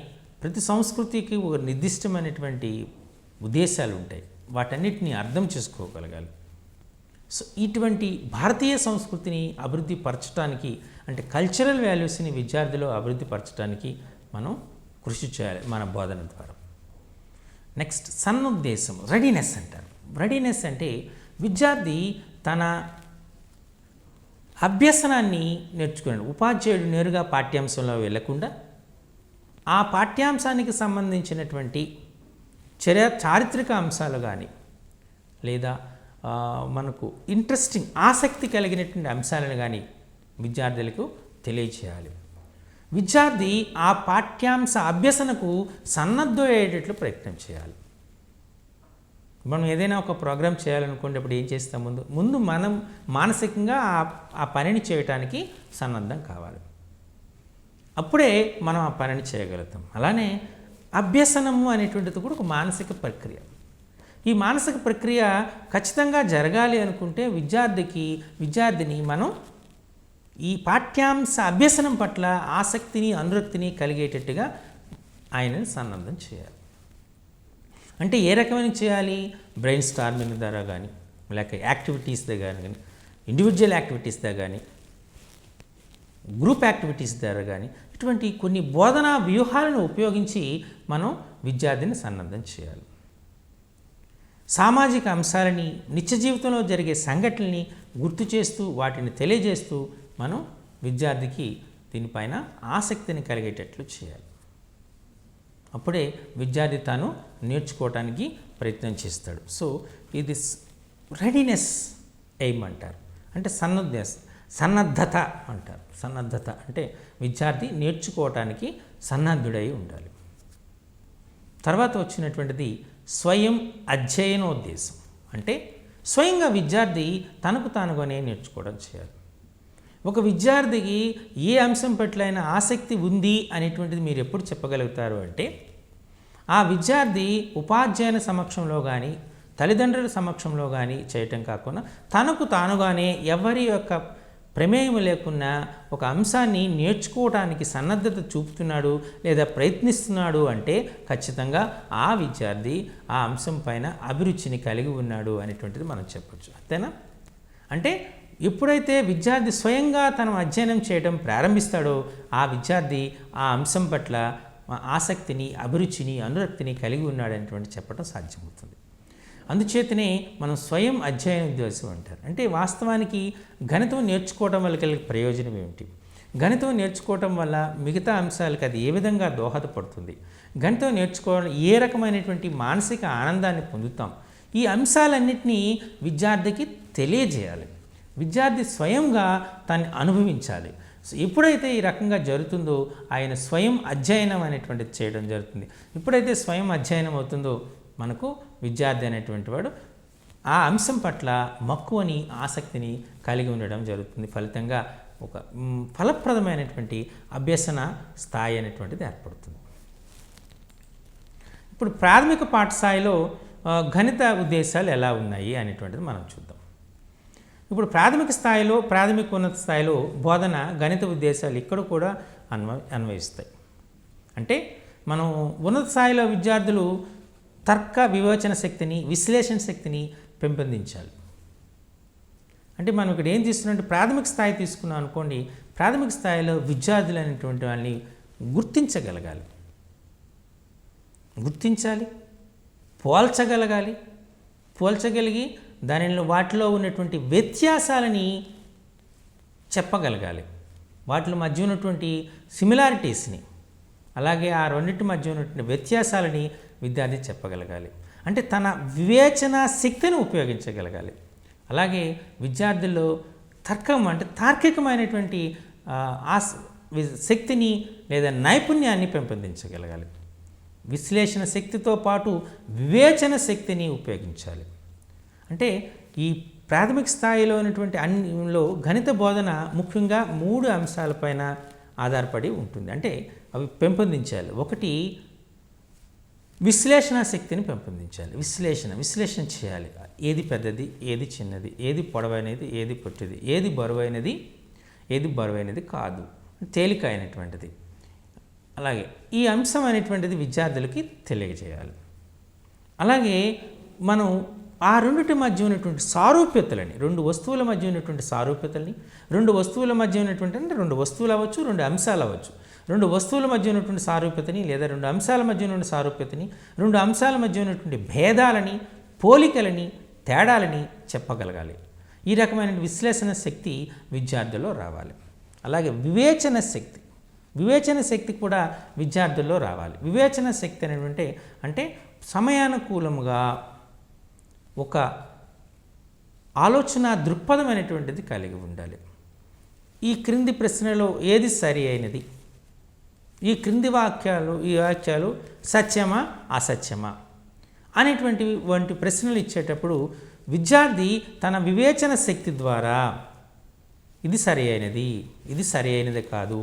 ప్రతి సంస్కృతికి ఒక నిర్దిష్టమైనటువంటి ఉద్దేశాలు ఉంటాయి, వాటన్నిటిని అర్థం చేసుకోగలగాలి. సో ఇటువంటి భారతీయ సంస్కృతిని అభివృద్ధి పరచడానికి, అంటే కల్చరల్ వాల్యూస్ని విద్యార్థిలో అభివృద్ధి పరచడానికి మనం కృషి చేయాలి మన బోధన ద్వారా. నెక్స్ట్ సన్నుద్దేశం, రెడీనెస్ అంటారు. రెడీనెస్ అంటే విద్యార్థి తన అభ్యసనాన్ని నేర్చుకున్నాడు. ఉపాధ్యాయుడు నేరుగా పాఠ్యాంశంలో వెళ్లకుండా ఆ పాఠ్యాంశానికి సంబంధించినటువంటి చారిత్రక అంశాలు కానీ లేదా మనకు ఇంట్రెస్టింగ్ ఆసక్తి కలిగినటువంటి అంశాలను కానీ విద్యార్థులకు తెలియచేయాలి. విద్యార్థి ఆ పాఠ్యాంశ అభ్యసనకు సన్నద్ధమయ్యేటట్లు ప్రయత్నం చేయాలి. మనం ఏదైనా ఒక ప్రోగ్రాం చేయాలనుకోండి, అప్పుడు ఏం చేస్తాం, ముందు మనం మానసికంగా ఆ పనిని చేయటానికి సన్నద్ధం కావాలి. అప్పుడే మనం ఆ పనిని చేయగలుగుతాం. అలానే అభ్యసనము అనేటువంటిది కూడా ఒక మానసిక ప్రక్రియ. ఈ మానసిక ప్రక్రియ ఖచ్చితంగా జరగాలి అనుకుంటే విద్యార్థిని మనం ఈ పాఠ్యాంశ అభ్యసనం పట్ల ఆసక్తిని, అనురక్తిని కలిగేటట్టుగా ఆయనని సన్నద్ధం చేయాలి. అంటే ఏ రకమైన చేయాలి? బ్రెయిన్ స్టార్మింగ్ ద్వారా కానీ, లేక యాక్టివిటీస్ దగ్గర కానీ, ఇండివిజువల్ యాక్టివిటీస్ దగ్గర కానీ, గ్రూప్ యాక్టివిటీస్ ద్వారా కానీ, ఇటువంటి కొన్ని బోధనా వ్యూహాలను ఉపయోగించి మనం విద్యార్థిని సన్నద్ధం చేయాలి. సామాజిక అంశాలని, నిత్య జీవితంలో జరిగే సంఘటనల్ని గుర్తు చేస్తూ, వాటిని తెలియజేస్తూ మనం విద్యార్థికి దీనిపైన ఆసక్తిని కలిగేటట్లు చేయాలి. అప్పుడే విద్యార్థి తాను నేర్చుకోవటానికి ప్రయత్నం చేస్తాడు. సో ఇది రెడీనెస్ ఎయిమ్ అంటారు, అంటే సన్నద్ధత అంటారు. సన్నద్ధత అంటే విద్యార్థి నేర్చుకోవటానికి సన్నద్ధుడై ఉండాలి. తర్వాత వచ్చినటువంటిది స్వయం అధ్యయనోద్దేశం. అంటే స్వయంగా విద్యార్థి తనకు తానుగానే నేర్చుకోవడం చేయాలి. ఒక విద్యార్థికి ఏ అంశం పట్లైనా ఆసక్తి ఉంది అనేటువంటిది మీరు ఎప్పుడు చెప్పగలుగుతారు అంటే, ఆ విద్యార్థి ఉపాధ్యాయుల సమక్షంలో కానీ, తల్లిదండ్రుల సమక్షంలో కానీ చేయటం కాకుండా తనకు తానుగానే ఎవరి యొక్క ప్రమేయం లేకున్నా ఒక అంశాన్ని నేర్చుకోవడానికి సన్నద్ధత చూపుతున్నాడు లేదా ప్రయత్నిస్తున్నాడు అంటే ఖచ్చితంగా ఆ విద్యార్థి ఆ అంశం పైన అభిరుచిని కలిగి ఉన్నాడు అనేటువంటిది మనం చెప్పొచ్చు. అంతేనా? అంటే ఎప్పుడైతే విద్యార్థి స్వయంగా తను అధ్యయనం చేయడం ప్రారంభిస్తాడో ఆ విద్యార్థి ఆ అంశం పట్ల ఆసక్తిని, అభిరుచిని, అనురక్తిని కలిగి ఉన్నాడనేటువంటి చెప్పడం సాధ్యమవుతుంది. అందుచేతనే మనం స్వయం అధ్యయన ఉద్దేశం అంటారు. అంటే వాస్తవానికి గణితం నేర్చుకోవడం వల్ల కలిగే ప్రయోజనం ఏమిటి? గణితం నేర్చుకోవటం వల్ల మిగతా అంశాలకు అది ఏ విధంగా దోహదపడుతుంది? గణితం నేర్చుకోవడం ఏ రకమైనటువంటి మానసిక ఆనందాన్ని పొందుతాం? ఈ అంశాలన్నింటినీ విద్యార్థికి తెలియజేయాలి. విద్యార్థి స్వయంగా దాన్ని అనుభవించాలి. ఎప్పుడైతే ఈ రకంగా జరుగుతుందో ఆయన స్వయం అధ్యయనం అనేటువంటిది చేయడం జరుగుతుంది. ఎప్పుడైతే స్వయం అధ్యయనం అవుతుందో మనకు విద్యార్థి అనేటువంటి వాడు ఆ అంశం పట్ల మక్కువని, ఆసక్తిని కలిగి ఉండడం జరుగుతుంది. ఫలితంగా ఒక ఫలప్రదమైనటువంటి అభ్యసన స్థాయి అనేటువంటిది ఏర్పడుతుంది. ఇప్పుడు ప్రాథమిక పాఠశాలలో గణిత ఉద్దేశాలు ఎలా ఉన్నాయి అనేటువంటిది మనం చూద్దాం. ఇప్పుడు ప్రాథమిక ఉన్నత స్థాయిలో బోధన గణిత ఉద్దేశాలు ఇక్కడ కూడా అన్వయిస్తాయి. అంటే మనం ఉన్నత స్థాయిలో విద్యార్థులు తర్క వివేచన శక్తిని, విశ్లేషణ శక్తిని పెంపొందించాలి. అంటే మనం ఇక్కడ ఏం తీసుకున్నట్టు ప్రాథమిక స్థాయి తీసుకున్నాం అనుకోండి, ప్రాథమిక స్థాయిలో విద్యార్థులు అనేటువంటి వాళ్ళని గుర్తించాలి, పోల్చగలిగి వాటిలో ఉన్నటువంటి వ్యత్యాసాలని చెప్పగలగాలి. వాటి మధ్య ఉన్నటువంటి సిమిలారిటీస్ని, అలాగే ఆ రెండింటి మధ్య ఉన్నటువంటి వ్యత్యాసాలని విద్యార్థి చెప్పగలగాలి. అంటే తన వివేచన శక్తిని ఉపయోగించగలగాలి. అలాగే విద్యార్థుల్లో తర్కం అంటే తార్కికమైనటువంటి శక్తిని లేదా నైపుణ్యాన్ని పెంపొందించగలగాలి. విశ్లేషణ శక్తితో పాటు వివేచన శక్తిని ఉపయోగించాలి. అంటే ఈ ప్రాథమిక స్థాయిలో ఉన్నటువంటి అన్నిలో గణిత బోధన ముఖ్యంగా 3 అంశాలపైన ఆధారపడి ఉంటుంది. అంటే అవి పెంపొందించాలి. ఒకటి, విశ్లేషణ శక్తిని పెంపొందించాలి. విశ్లేషణ చేయాలి. ఏది పెద్దది, ఏది చిన్నది, ఏది పొడవైనది, ఏది పొట్టిది, ఏది బరువైనది కాదు, తేలిక అయినటువంటిది. అలాగే ఈ అంశం అనేటువంటిది విద్యార్థులకి తెలియజేయాలి. అలాగే మనం ఆ రెండిటి మధ్య ఉన్నటువంటి సారూప్యతలని, 2 వస్తువుల మధ్య ఉన్నటువంటి సారూప్యతల్ని, 2 వస్తువుల మధ్య ఉన్నటువంటి అంటే 2 వస్తువులు అవ్వచ్చు, 2 అంశాలు అవ్వచ్చు, 2 వస్తువుల మధ్య ఉన్నటువంటి సారూప్యతని లేదా 2 అంశాల మధ్య ఉన్నటువంటి సారూప్యతని, 2 అంశాల మధ్య ఉన్నటువంటి భేదాలని, పోలికలని, తేడాలని చెప్పగలగాలి. ఈ రకమైన విశ్లేషణ శక్తి విద్యార్థుల్లో రావాలి. అలాగే వివేచన శక్తి కూడా విద్యార్థుల్లో రావాలి. వివేచన శక్తి అనేటువంటి అంటే సమయానుకూలముగా ఒక ఆలోచన దృక్పథం అనేటువంటిది కలిగి ఉండాలి. ఈ క్రింది ప్రశ్నలో ఏది సరి అయినది, ఈ క్రింది వాక్యాలు సత్యమా అసత్యమా వంటి ప్రశ్నలు ఇచ్చేటప్పుడు విద్యార్థి తన వివేచన శక్తి ద్వారా ఇది సరి అయినది, ఇది సరి అయినది కాదు,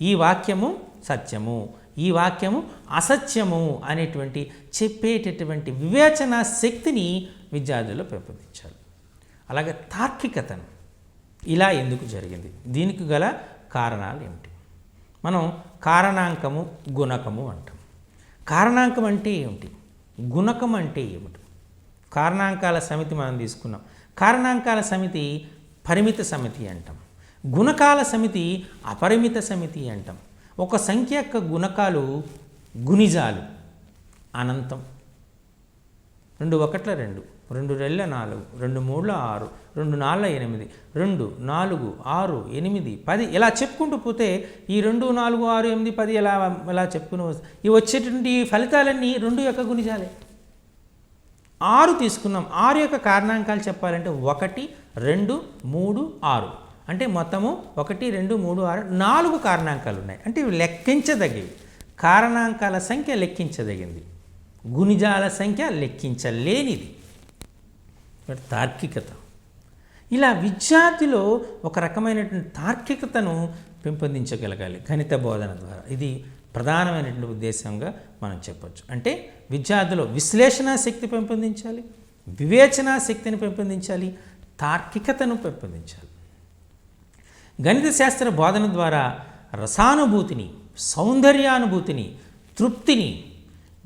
ఈ వాక్యము సత్యము, ఈ వాక్యము అసత్యము అనేటువంటి చెప్పేటటువంటి వివేచన శక్తిని విద్యార్థుల్లో పెంపొందించాలి. అలాగే తార్కికతను, ఇలా ఎందుకు జరిగింది, దీనికి గల కారణాలు ఏమిటి. మనం కారణాంకము, గుణకము అంటాం. కారణాంకం అంటే ఏమిటి, గుణకం అంటే ఏమిటి? కారణాంకాల సమితి మనం తీసుకున్నాం. కారణాంకాల సమితి పరిమిత సమితి అంటాం. గుణకాల సమితి అపరిమిత సమితి అంటాం. ఒక సంఖ్య యొక్క గుణకాలు గుణిజాలు అనంతం. 2 1 2, 2 2 4, 2 3 6, 2 4 8, 2 4 6 8 10 ఇలా చెప్పుకుంటూ పోతే ఈ 2 4 6 8 10 ఇలా చెప్పుకుని ఈ వచ్చేటువంటి ఫలితాలన్నీ 2 యొక్క గుణిజాలే. 6 తీసుకున్నాం. 6 యొక్క కారణాంకాలు చెప్పాలంటే 1 2 3 6 అంటే మొత్తము 1 2 3 6 4 కారణాంకాలు ఉన్నాయి. అంటే ఇవి లెక్కించదగివి. కారణాంకాల సంఖ్య లెక్కించదగింది, గుణిజాల సంఖ్య లెక్కించలేనిది. తార్కికత. ఇలా విద్యార్థిలో ఒక రకమైనటువంటి తార్కికతను పెంపొందించగలగాలి గణిత బోధన ద్వారా. ఇది ప్రధానమైనటువంటి ఉద్దేశంగా మనం చెప్పొచ్చు. అంటే విద్యార్థులు విశ్లేషణ శక్తి పెంపొందించాలి, వివేచన శక్తిని పెంపొందించాలి, తార్కికతను పెంపొందించాలి. గణిత శాస్త్ర బోధన ద్వారా రసానుభూతిని, సౌందర్యానుభూతిని, తృప్తిని,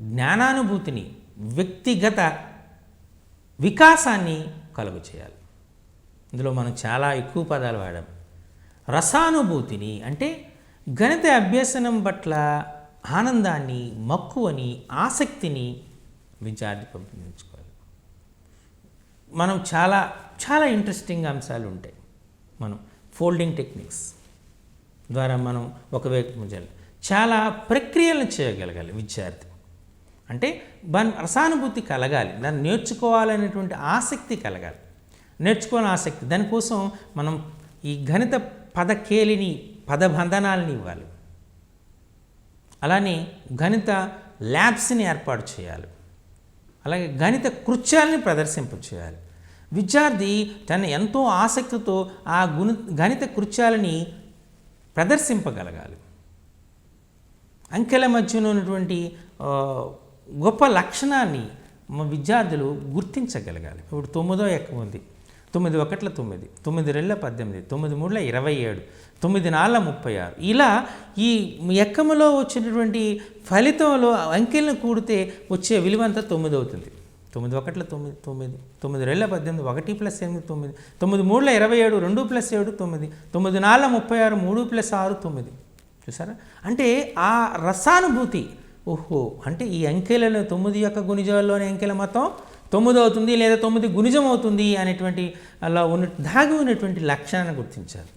జ్ఞానానుభూతిని, వ్యక్తిగత వికాసాన్ని కలుగు చేయాలి. ఇందులో మనం చాలా ఎక్కువ పదాలు వాడాం. రసానుభూతిని అంటే గణిత అభ్యసనం పట్ల ఆనందాన్ని, మక్కువని, ఆసక్తిని విద్యార్థి పెంపొందించుకోవాలి. మనం చాలా ఇంట్రెస్టింగ్ అంశాలు ఉంటాయి. మనం ఫోల్డింగ్ టెక్నిక్స్ ద్వారా మనం ఒకవైపు చాలా ప్రక్రియలను చేయగలగాలి విద్యార్థి. అంటే రసానుభూతి కలగాలి, దాన్ని నేర్చుకోవాలనేటువంటి ఆసక్తి కలగాలి, నేర్చుకోవాలని ఆసక్తి. దానికోసం మనం ఈ గణిత పదకేలిని, పదబంధనాలని ఇవ్వాలి. అలానే గణిత ల్యాబ్స్ని ఏర్పాటు చేయాలి. అలాగే గణిత కృత్యాలని ప్రదర్శింపచేయాలి. విద్యార్థి తన ఎంతో ఆసక్తితో ఆ గణిత కృత్యాలని ప్రదర్శింపగలగాలి. అంకెల మధ్యలో ఉన్నటువంటి గొప్ప లక్షణాన్ని విద్యార్థులు గుర్తించగలగాలి. ఇప్పుడు 9వ ఎక్కం ఉంది. 9 1 9, 9 2 18, 9 3 27, 9 4 36. ఇలా ఈ ఎక్కములో వచ్చినటువంటి ఫలితంలో అంకెలను కూడితే వచ్చే విలువ అంతా 9 అవుతుంది. 9 1 9, 9, 9 2 18, 1 + 8 9, 9 3 27, 2 + 7 9, 9 4 36, 3 + 6 9. చూసారా? అంటే ఆ రసానుభూతి, ఓహో అంటే ఈ అంకెలలో 9 యొక్క గుణిజాల్లోని అంకెల మొత్తం 9 అవుతుంది లేదా 9 గుణిజం అవుతుంది అనేటువంటి అలా దాగి ఉన్నటువంటి లక్షణాన్ని గుర్తించాలి.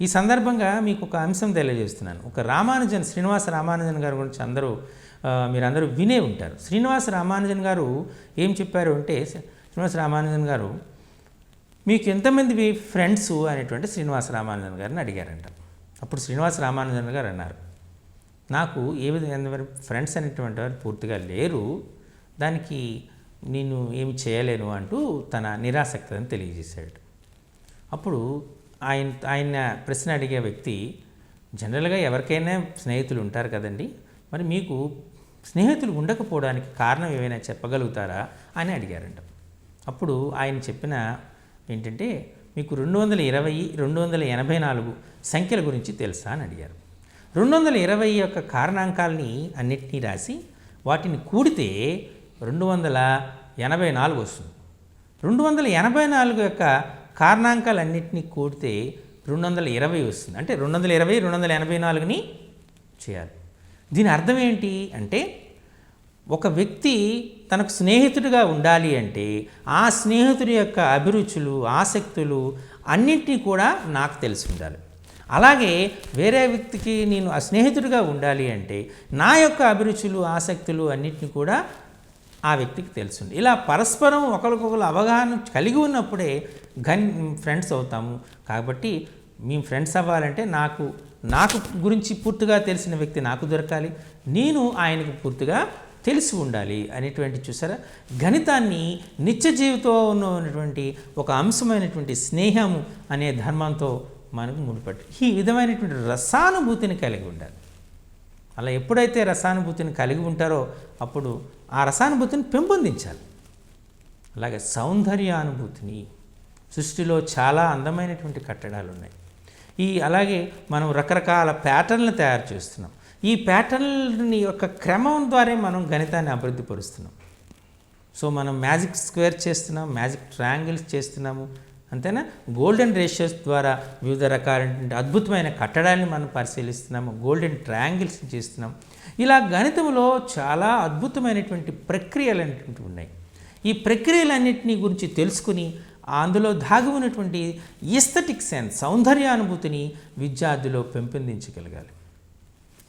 ఈ సందర్భంగా మీకు ఒక అంశం తెలియజేస్తున్నాను. ఒక శ్రీనివాస రామానుజన్ గారి గురించి మీరందరూ వినే ఉంటారు. శ్రీనివాస రామానుజన్ గారు ఏం చెప్పారు అంటే, శ్రీనివాస రామానుజన్ గారు మీకు ఎంతమంది ఫ్రెండ్స్ అనేటువంటి శ్రీనివాస రామానుజన్ గారిని అడిగారంట. అప్పుడు శ్రీనివాస రామానుజన్ గారు అన్నారు, నాకు ఏ విధంగా ఫ్రెండ్స్ అనేటువంటి వారు పూర్తిగా లేరు, దానికి నేను ఏమి చేయలేను అంటూ తన నిరాసక్తతను తెలియజేశాడు. అప్పుడు ఆయన ప్రశ్న అడిగే వ్యక్తి, జనరల్గా ఎవరికైనా స్నేహితులు ఉంటారు కదండి, మరి మీకు స్నేహితులు ఉండకపోవడానికి కారణం ఏమైనా చెప్పగలుగుతారా అని అడిగారంట. అప్పుడు ఆయన చెప్పిన ఏంటంటే, మీకు 220, 284 సంఖ్యల గురించి తెలుసా అని అడిగారు. 220 యొక్క కారణాంకాలని అన్నిటినీ రాసి వాటిని కూడితే 284 వస్తుంది. 284 యొక్క కారణాంకాలన్నింటినీ కూడితే 220 వస్తుంది. అంటే 220, 284ని చేయాలి. దీని అర్థం ఏంటి అంటే, ఒక వ్యక్తి తనకు స్నేహితుడిగా ఉండాలి అంటే ఆ స్నేహితుడి యొక్క అభిరుచులు, ఆసక్తులు అన్నింటినీ కూడా నాకు తెలిసి ఉండాలి. అలాగే వేరే వ్యక్తికి నేను ఆ స్నేహితుడిగా ఉండాలి అంటే నా యొక్క అభిరుచులు, ఆసక్తులు అన్నింటినీ కూడా ఆ వ్యక్తికి తెలుసుంది. ఇలా పరస్పరం ఒకరికొకరు అవగాహన కలిగి ఉన్నప్పుడే ఫ్రెండ్స్ అవుతాము. కాబట్టి మేము ఫ్రెండ్స్ అవ్వాలంటే నాకు గురించి పూర్తిగా తెలిసిన వ్యక్తి నాకు దొరకాలి, నేను ఆయనకు పూర్తిగా తెలిసి ఉండాలి అనేటువంటి చూసారా, గణితాన్ని నిత్య జీవితంలో ఉన్నటువంటి ఒక అంశమైనటువంటి స్నేహము అనే ధర్మంతో మనకు ముడిపట్టి ఈ విధమైనటువంటి రసానుభూతిని కలిగి ఉండాలి. అలా ఎప్పుడైతే రసానుభూతిని కలిగి ఉంటారో అప్పుడు ఆ రసానుభూతిని పెంపొందించాలి. అలాగే సౌందర్యానుభూతిని, సృష్టిలో చాలా అందమైనటువంటి కట్టడాలు ఉన్నాయి. అలాగే మనం రకరకాల ప్యాటర్న్లు తయారు చేస్తున్నాం. ఈ ప్యాటర్న్లని యొక్క క్రమం ద్వారా మనం గణితాన్ని అభివృద్ధి పరుస్తున్నాం. సో మనం మ్యాజిక్ స్క్వేర్ చేస్తున్నాం, మ్యాజిక్ ట్రయాంగిల్స్ చేస్తున్నాము, అంతేనా. గోల్డెన్ రేషియోస్ ద్వారా వివిధ రకాలైనటువంటి అద్భుతమైన కట్టడాన్ని మనం పరిశీలిస్తున్నాము, గోల్డెన్ ట్రయాంగిల్స్ చేస్తున్నాం. ఇలా గణితంలో చాలా అద్భుతమైనటువంటి ప్రక్రియలు అనేటువంటివి ఉన్నాయి. ఈ ప్రక్రియలన్నింటినీ గురించి తెలుసుకుని అందులో దాగి ఉన్నటువంటి ఎస్థెటిక్ సెన్స్, సౌందర్యానుభూతిని విద్యార్థిలో పెంపొందించగలగాలి,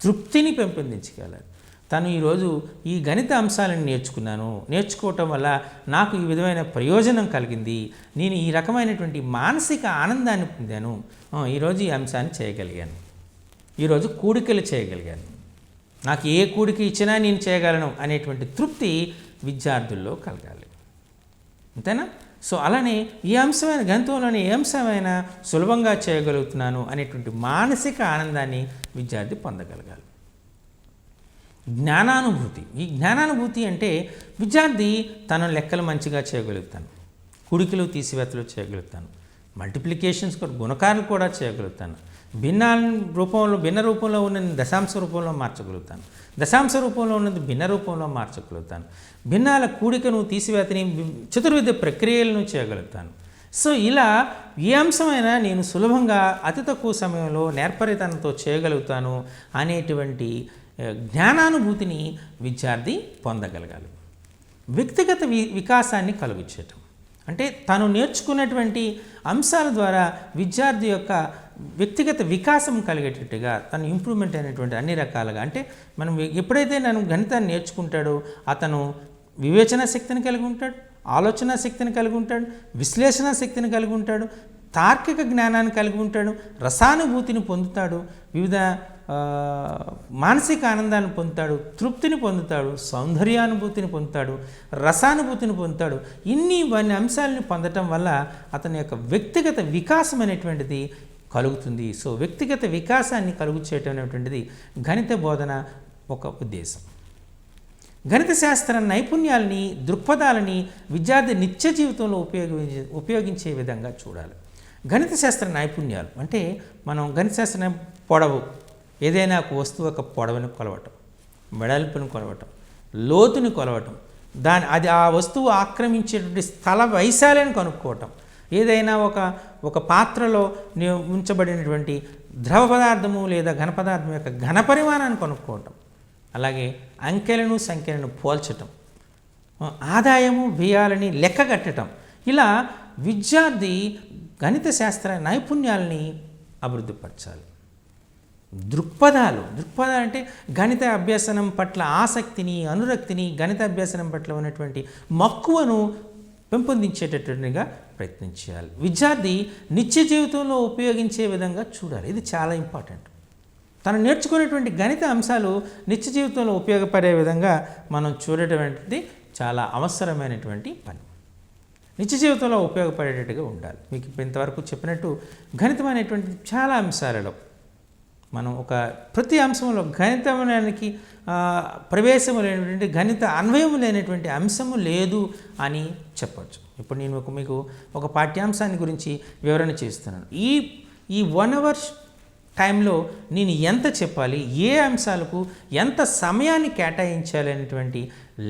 తృప్తిని పెంపొందించగలగాలి. తను ఈరోజు ఈ గణిత అంశాలను నేర్చుకోవటం వల్ల నాకు ఈ విధమైన ప్రయోజనం కలిగింది, నేను ఈ రకమైనటువంటి మానసిక ఆనందాన్ని పొందాను, ఈరోజు ఈ అంశాన్ని చేయగలిగాను, ఈరోజు కూడికలు చేయగలిగాను, నాకు ఏ కూడిక ఇచ్చినా నేను చేయగలను అనేటువంటి తృప్తి విద్యార్థుల్లో కలగాలి, అంతేనా. సో అలానే ఈ అంశమైన గణితంలోని ఏ అంశమైనా సులభంగా చేయగలుగుతున్నాను అనేటువంటి మానసిక ఆనందాన్ని విద్యార్థి పొందగలగాలి. జ్ఞానానుభూతి, ఈ జ్ఞానానుభూతి అంటే విద్యార్థి తన లెక్కలు మంచిగా చేయగలుగుతాను, కూడికలు తీసివేతలు చేయగలుగుతాను, మల్టిప్లికేషన్స్ గుణకారాలు కూడా చేయగలుగుతాను, భిన్న రూపంలో ఉన్న దశాంశ రూపంలో మార్చగలుగుతాను, దశాంశ రూపంలో ఉన్నది భిన్న రూపంలో మార్చగలుగుతాను, భిన్నాల కూడికను తీసివేతని చతుర్విధ ప్రక్రియలను చేయగలుగుతాను. సో ఇలా ఏ అంశమైనా నేను సులభంగా అతి తక్కువ సమయంలో నేర్పరితనంతో చేయగలుగుతాను అనేటువంటి జ్ఞానానుభూతిని విద్యార్థి పొందగలగాలి. వ్యక్తిగత వికాసాన్ని కలుగచేయటం అంటే తను నేర్చుకున్నటువంటి అంశాల ద్వారా విద్యార్థి యొక్క వ్యక్తిగత వికాసం కలిగేటట్టుగా తను ఇంప్రూవ్మెంట్ అయినటువంటి అన్ని రకాలుగా, అంటే మనం ఎప్పుడైతే నేను గణితాన్ని నేర్చుకుంటాడో అతను వివేచన శక్తిని కలిగి ఉంటాడు, ఆలోచన శక్తిని కలిగి ఉంటాడు, విశ్లేషణ శక్తిని కలిగి ఉంటాడు, తార్కిక జ్ఞానాన్ని కలిగి ఉంటాడు, రసానుభూతిని పొందుతాడు, వివిధ మానసిక ఆనందాన్ని పొందుతాడు, తృప్తిని పొందుతాడు, సౌందర్యానుభూతిని పొందుతాడు, రసానుభూతిని పొందుతాడు. ఇన్ని అంశాలని పొందటం వల్ల అతని యొక్క వ్యక్తిగత వికాసం అనేటువంటిది కలుగుతుంది. సో వ్యక్తిగత వికాసాన్ని కలుగు చేయటం అనేటువంటిది గణిత బోధన ఒక ఉద్దేశం. గణిత శాస్త్ర నైపుణ్యాలని, దృక్పథాలని విద్యార్థి నిత్య జీవితంలో ఉపయోగించే విధంగా చూడాలి. గణిత శాస్త్ర నైపుణ్యాలు అంటే మనం గణిత శాస్త్ర పొడవు, ఏదైనా ఒక వస్తువు ఒక పొడవుని కొలవటం, వెడల్పుని కొలవటం, లోతుని కొలవటం, అది ఆ వస్తువు ఆక్రమించేటువంటి స్థల వైశాల్యాన్ని కనుక్కోవటం, ఏదైనా ఒక పాత్రలో ఉంచబడినటువంటి ద్రవ పదార్థము లేదా ఘన పదార్థం యొక్క ఘన పరిమాణాన్ని కనుక్కోవటం, అలాగే అంకెలను సంఖ్యలను పోల్చటం, ఆదాయము వ్యయాలని లెక్క కట్టడం, ఇలా విద్యార్థి గణిత శాస్త్ర నైపుణ్యాలని అభివృద్ధిపరచాలి. దృక్పథాలు అంటే గణిత అభ్యసనం పట్ల ఆసక్తిని, అనురక్తిని, గణిత అభ్యసనం పట్ల ఉన్నటువంటి మక్కువను పెంపొందించేటట్టుగా ప్రయత్నం చేయాలి. విద్యార్థి నిత్య జీవితంలో ఉపయోగించే విధంగా చూడాలి. ఇది చాలా ఇంపార్టెంట్. తను నేర్చుకునేటువంటి గణిత అంశాలు నిత్య జీవితంలో ఉపయోగపడే విధంగా మనం చూడటటువంటిది చాలా అవసరమైనటువంటి పని. నిత్య జీవితంలో ఉపయోగపడేటట్టుగా ఉండాలి. మీకు ఇప్పుడు ఇంతవరకు చెప్పినట్టు గణితం అనేటువంటిది చాలా అంశాలలో మనం ప్రతి అంశంలో గణితానికి ప్రవేశము లేనటువంటి గణిత అన్వయం లేనటువంటి అంశము లేదు అని చెప్పచ్చు. ఇప్పుడు నేను మీకు ఒక పాఠ్యాంశాన్ని గురించి వివరణ చేస్తున్నాను. ఈ 1 అవర్ టైంలో నేను ఎంత చెప్పాలి, ఏ అంశాలకు ఎంత సమయాన్ని కేటాయించాలి అనేటువంటి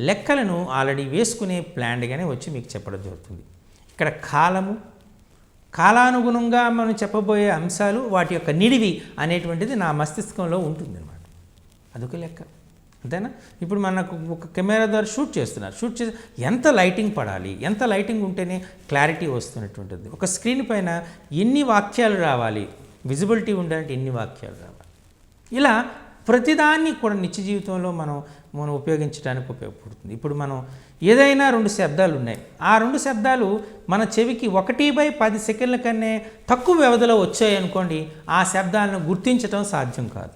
లెక్కలను ఆల్రెడీ వేసుకునే ప్లాన్గానే వచ్చి మీకు చెప్పడం జరుగుతుంది. ఇక్కడ కాలానుగుణంగా మనం చెప్పబోయే అంశాలు వాటి యొక్క నిడివి అనేటువంటిది నా మస్తిష్కంలో ఉంటుందన్నమాట. అదొక లెక్క, అంతేనా? ఇప్పుడు మనకు ఒక కెమెరా ద్వారా షూట్ చేసి ఎంత లైటింగ్ పడాలి, ఎంత లైటింగ్ ఉంటేనే క్లారిటీ వస్తున్నటువంటిది. ఒక స్క్రీన్ పైన ఎన్ని వాక్యాలు రావాలి, విజిబిలిటీ ఉండాలంటే ఎన్ని వాక్యాలు రావాలి. ఇలా ప్రతిదాన్ని కూడా నిత్య జీవితంలో మనం ఉపయోగించడానికి ఉపయోగపడుతుంది. ఇప్పుడు మనం ఏదైనా 2 శబ్దాలు ఉన్నాయి, ఆ 2 శబ్దాలు మన చెవికి 1/10 సెకండ్ల కన్నా తక్కువ వ్యవధిలో వచ్చాయనుకోండి, ఆ శబ్దాలను గుర్తించడం సాధ్యం కాదు.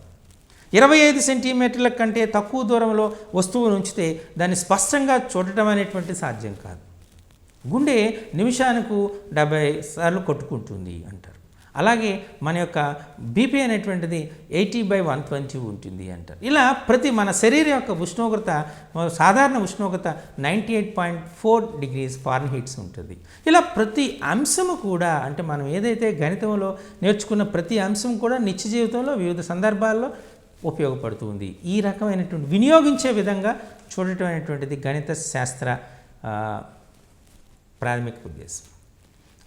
25 సెంటీమీటర్ల కంటే తక్కువ దూరంలో వస్తువును ఉంచితే దాన్ని స్పష్టంగా చూడటం అనేటువంటి సాధ్యం కాదు. గుండె నిమిషానికి 70 సార్లు కొట్టుకుంటుంది అంటారు. అలాగే మన యొక్క బీపీ అనేటువంటిది 80/120 ఉంటుంది అంటారు. ఇలా మన శరీరం యొక్క ఉష్ణోగ్రత, సాధారణ ఉష్ణోగ్రత 98.4 degrees Fahrenheit ఉంటుంది. ఇలా ప్రతి అంశము కూడా, అంటే మనం ఏదైతే గణితంలో నేర్చుకున్న ప్రతి అంశం కూడా నిత్య జీవితంలో వివిధ సందర్భాల్లో ఉపయోగపడుతుంది. ఈ రకమైనటువంటి వినియోగించే విధంగా చూడటం అనేటువంటిది గణిత శాస్త్ర ప్రాథమిక ఉద్దేశం.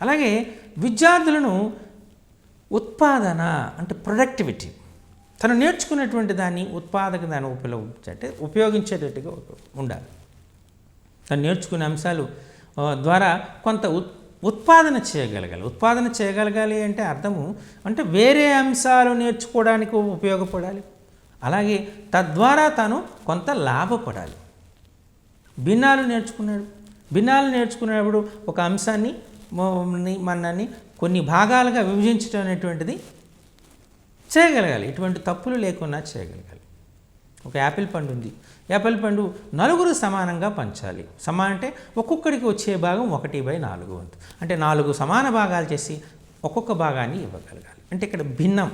అలాగే విద్యార్థులను ఉత్పాదన అంటే ప్రొడక్టివిటీ, తను నేర్చుకున్నటువంటి దాన్ని ఉత్పాదక దాన్ని ఉపయోగించేటట్టుగా ఉండాలి. తను నేర్చుకునే అంశాలు ద్వారా కొంత ఉత్పాదన చేయగలగాలి అంటే అర్థము అంటే వేరే అంశాలు నేర్చుకోవడానికి ఉపయోగపడాలి. అలాగే తద్వారా తాను కొంత లాభపడాలి. భిన్నాలు నేర్చుకునేప్పుడు ఒక అంశాన్ని మనని కొన్ని భాగాలుగా విభజించడం అనేటువంటిది చేయగలగాలి. ఎటువంటి తప్పులు లేకుండా చేయగలగాలి. ఒక యాపిల్ పండు ఉంది, యాపిల్ పండు 4 సమానంగా పంచాలి. అంటే ఒక్కొక్కడికి వచ్చే భాగం 1/4 వంతు, అంటే 4 సమాన భాగాలు చేసి ఒక్కొక్క భాగాన్ని ఇవ్వగలగాలి. అంటే ఇక్కడ భిన్నం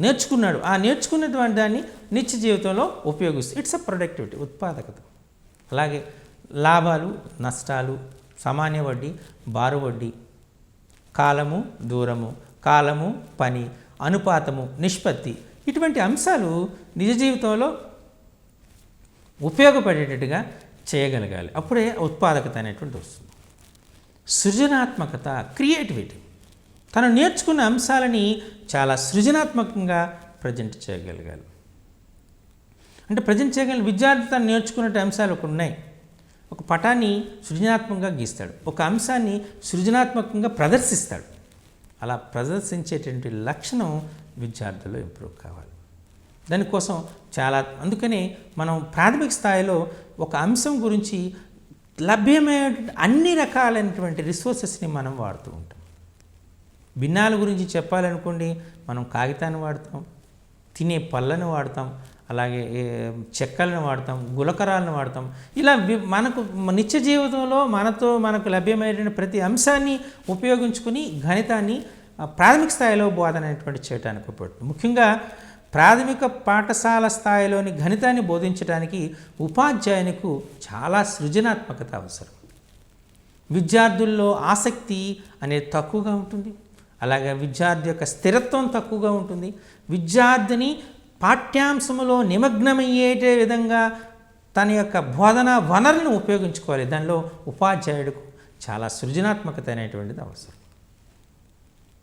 నేర్చుకున్నాడు, ఆ నేర్చుకున్నటువంటి దాన్ని నిత్య జీవితంలో ఉపయోగిస్తూ ఇట్స్ అ ప్రొడక్టివిటీ, ఉత్పాదకత. అలాగే లాభాలు, నష్టాలు, సామాన్య వడ్డీ, బారు వడ్డీ, కాలము, దూరము, కాలము, పని, అనుపాతము, నిష్పత్తి, ఇటువంటి అంశాలు నిజ జీవితంలో ఉపయోగపడేటట్టుగా చేయగలగాలి. అప్పుడే ఉత్పాదకత అనేటువంటి వస్తుంది. సృజనాత్మకత, క్రియేటివిటీ, తను నేర్చుకున్న అంశాలని చాలా సృజనాత్మకంగా ప్రజెంట్ చేయగలగాలి. అంటే ప్రజెంట్ చేయగలిగిన విద్యార్థి తను నేర్చుకున్న అంశాలు ఒకటి ఉన్నాయి. ఒక పటాన్ని సృజనాత్మకంగా గీస్తాడు, ఒక అంశాన్ని సృజనాత్మకంగా ప్రదర్శిస్తాడు. అలా ప్రదర్శించేటువంటి లక్షణం విద్యార్థుల్లో ఇంప్రూవ్ కావాలి. దానికోసం అందుకనే మనం ప్రాథమిక స్థాయిలో ఒక అంశం గురించి లభ్యమైన అన్ని రకాలైనటువంటి రిసోర్సెస్ని మనం వాడుతూ ఉంటాం. భిన్నాల గురించి చెప్పాలనుకోండి, మనం కాగితాన్ని వాడతాం, తినే పళ్ళను వాడతాం, అలాగే చెక్కలను వాడతాం, గులకరాలను వాడతాం. ఇలా మనకు నిత్య జీవితంలో మనకు లభ్యమైన ప్రతి అంశాన్ని ఉపయోగించుకుని గణితాన్ని ప్రాథమిక స్థాయిలో బోధన అనేటువంటి చేయడానికి ఉపయోగపడుతుంది. ముఖ్యంగా ప్రాథమిక పాఠశాల స్థాయిలోని గణితాన్ని బోధించడానికి ఉపాధ్యాయునికి చాలా సృజనాత్మకత అవసరం. విద్యార్థుల్లో ఆసక్తి అనేది తక్కువగా ఉంటుంది. అలాగే విద్యార్థి యొక్క స్థిరత్వం తక్కువగా ఉంటుంది. విద్యార్థిని పాఠ్యాంశంలో నిమగ్నమయ్యే విధంగా తన యొక్క బోధనా వనరులను ఉపయోగించుకోవాలి. దానిలో ఉపాధ్యాయుడికి చాలా సృజనాత్మకత అనేటువంటిది అవసరం.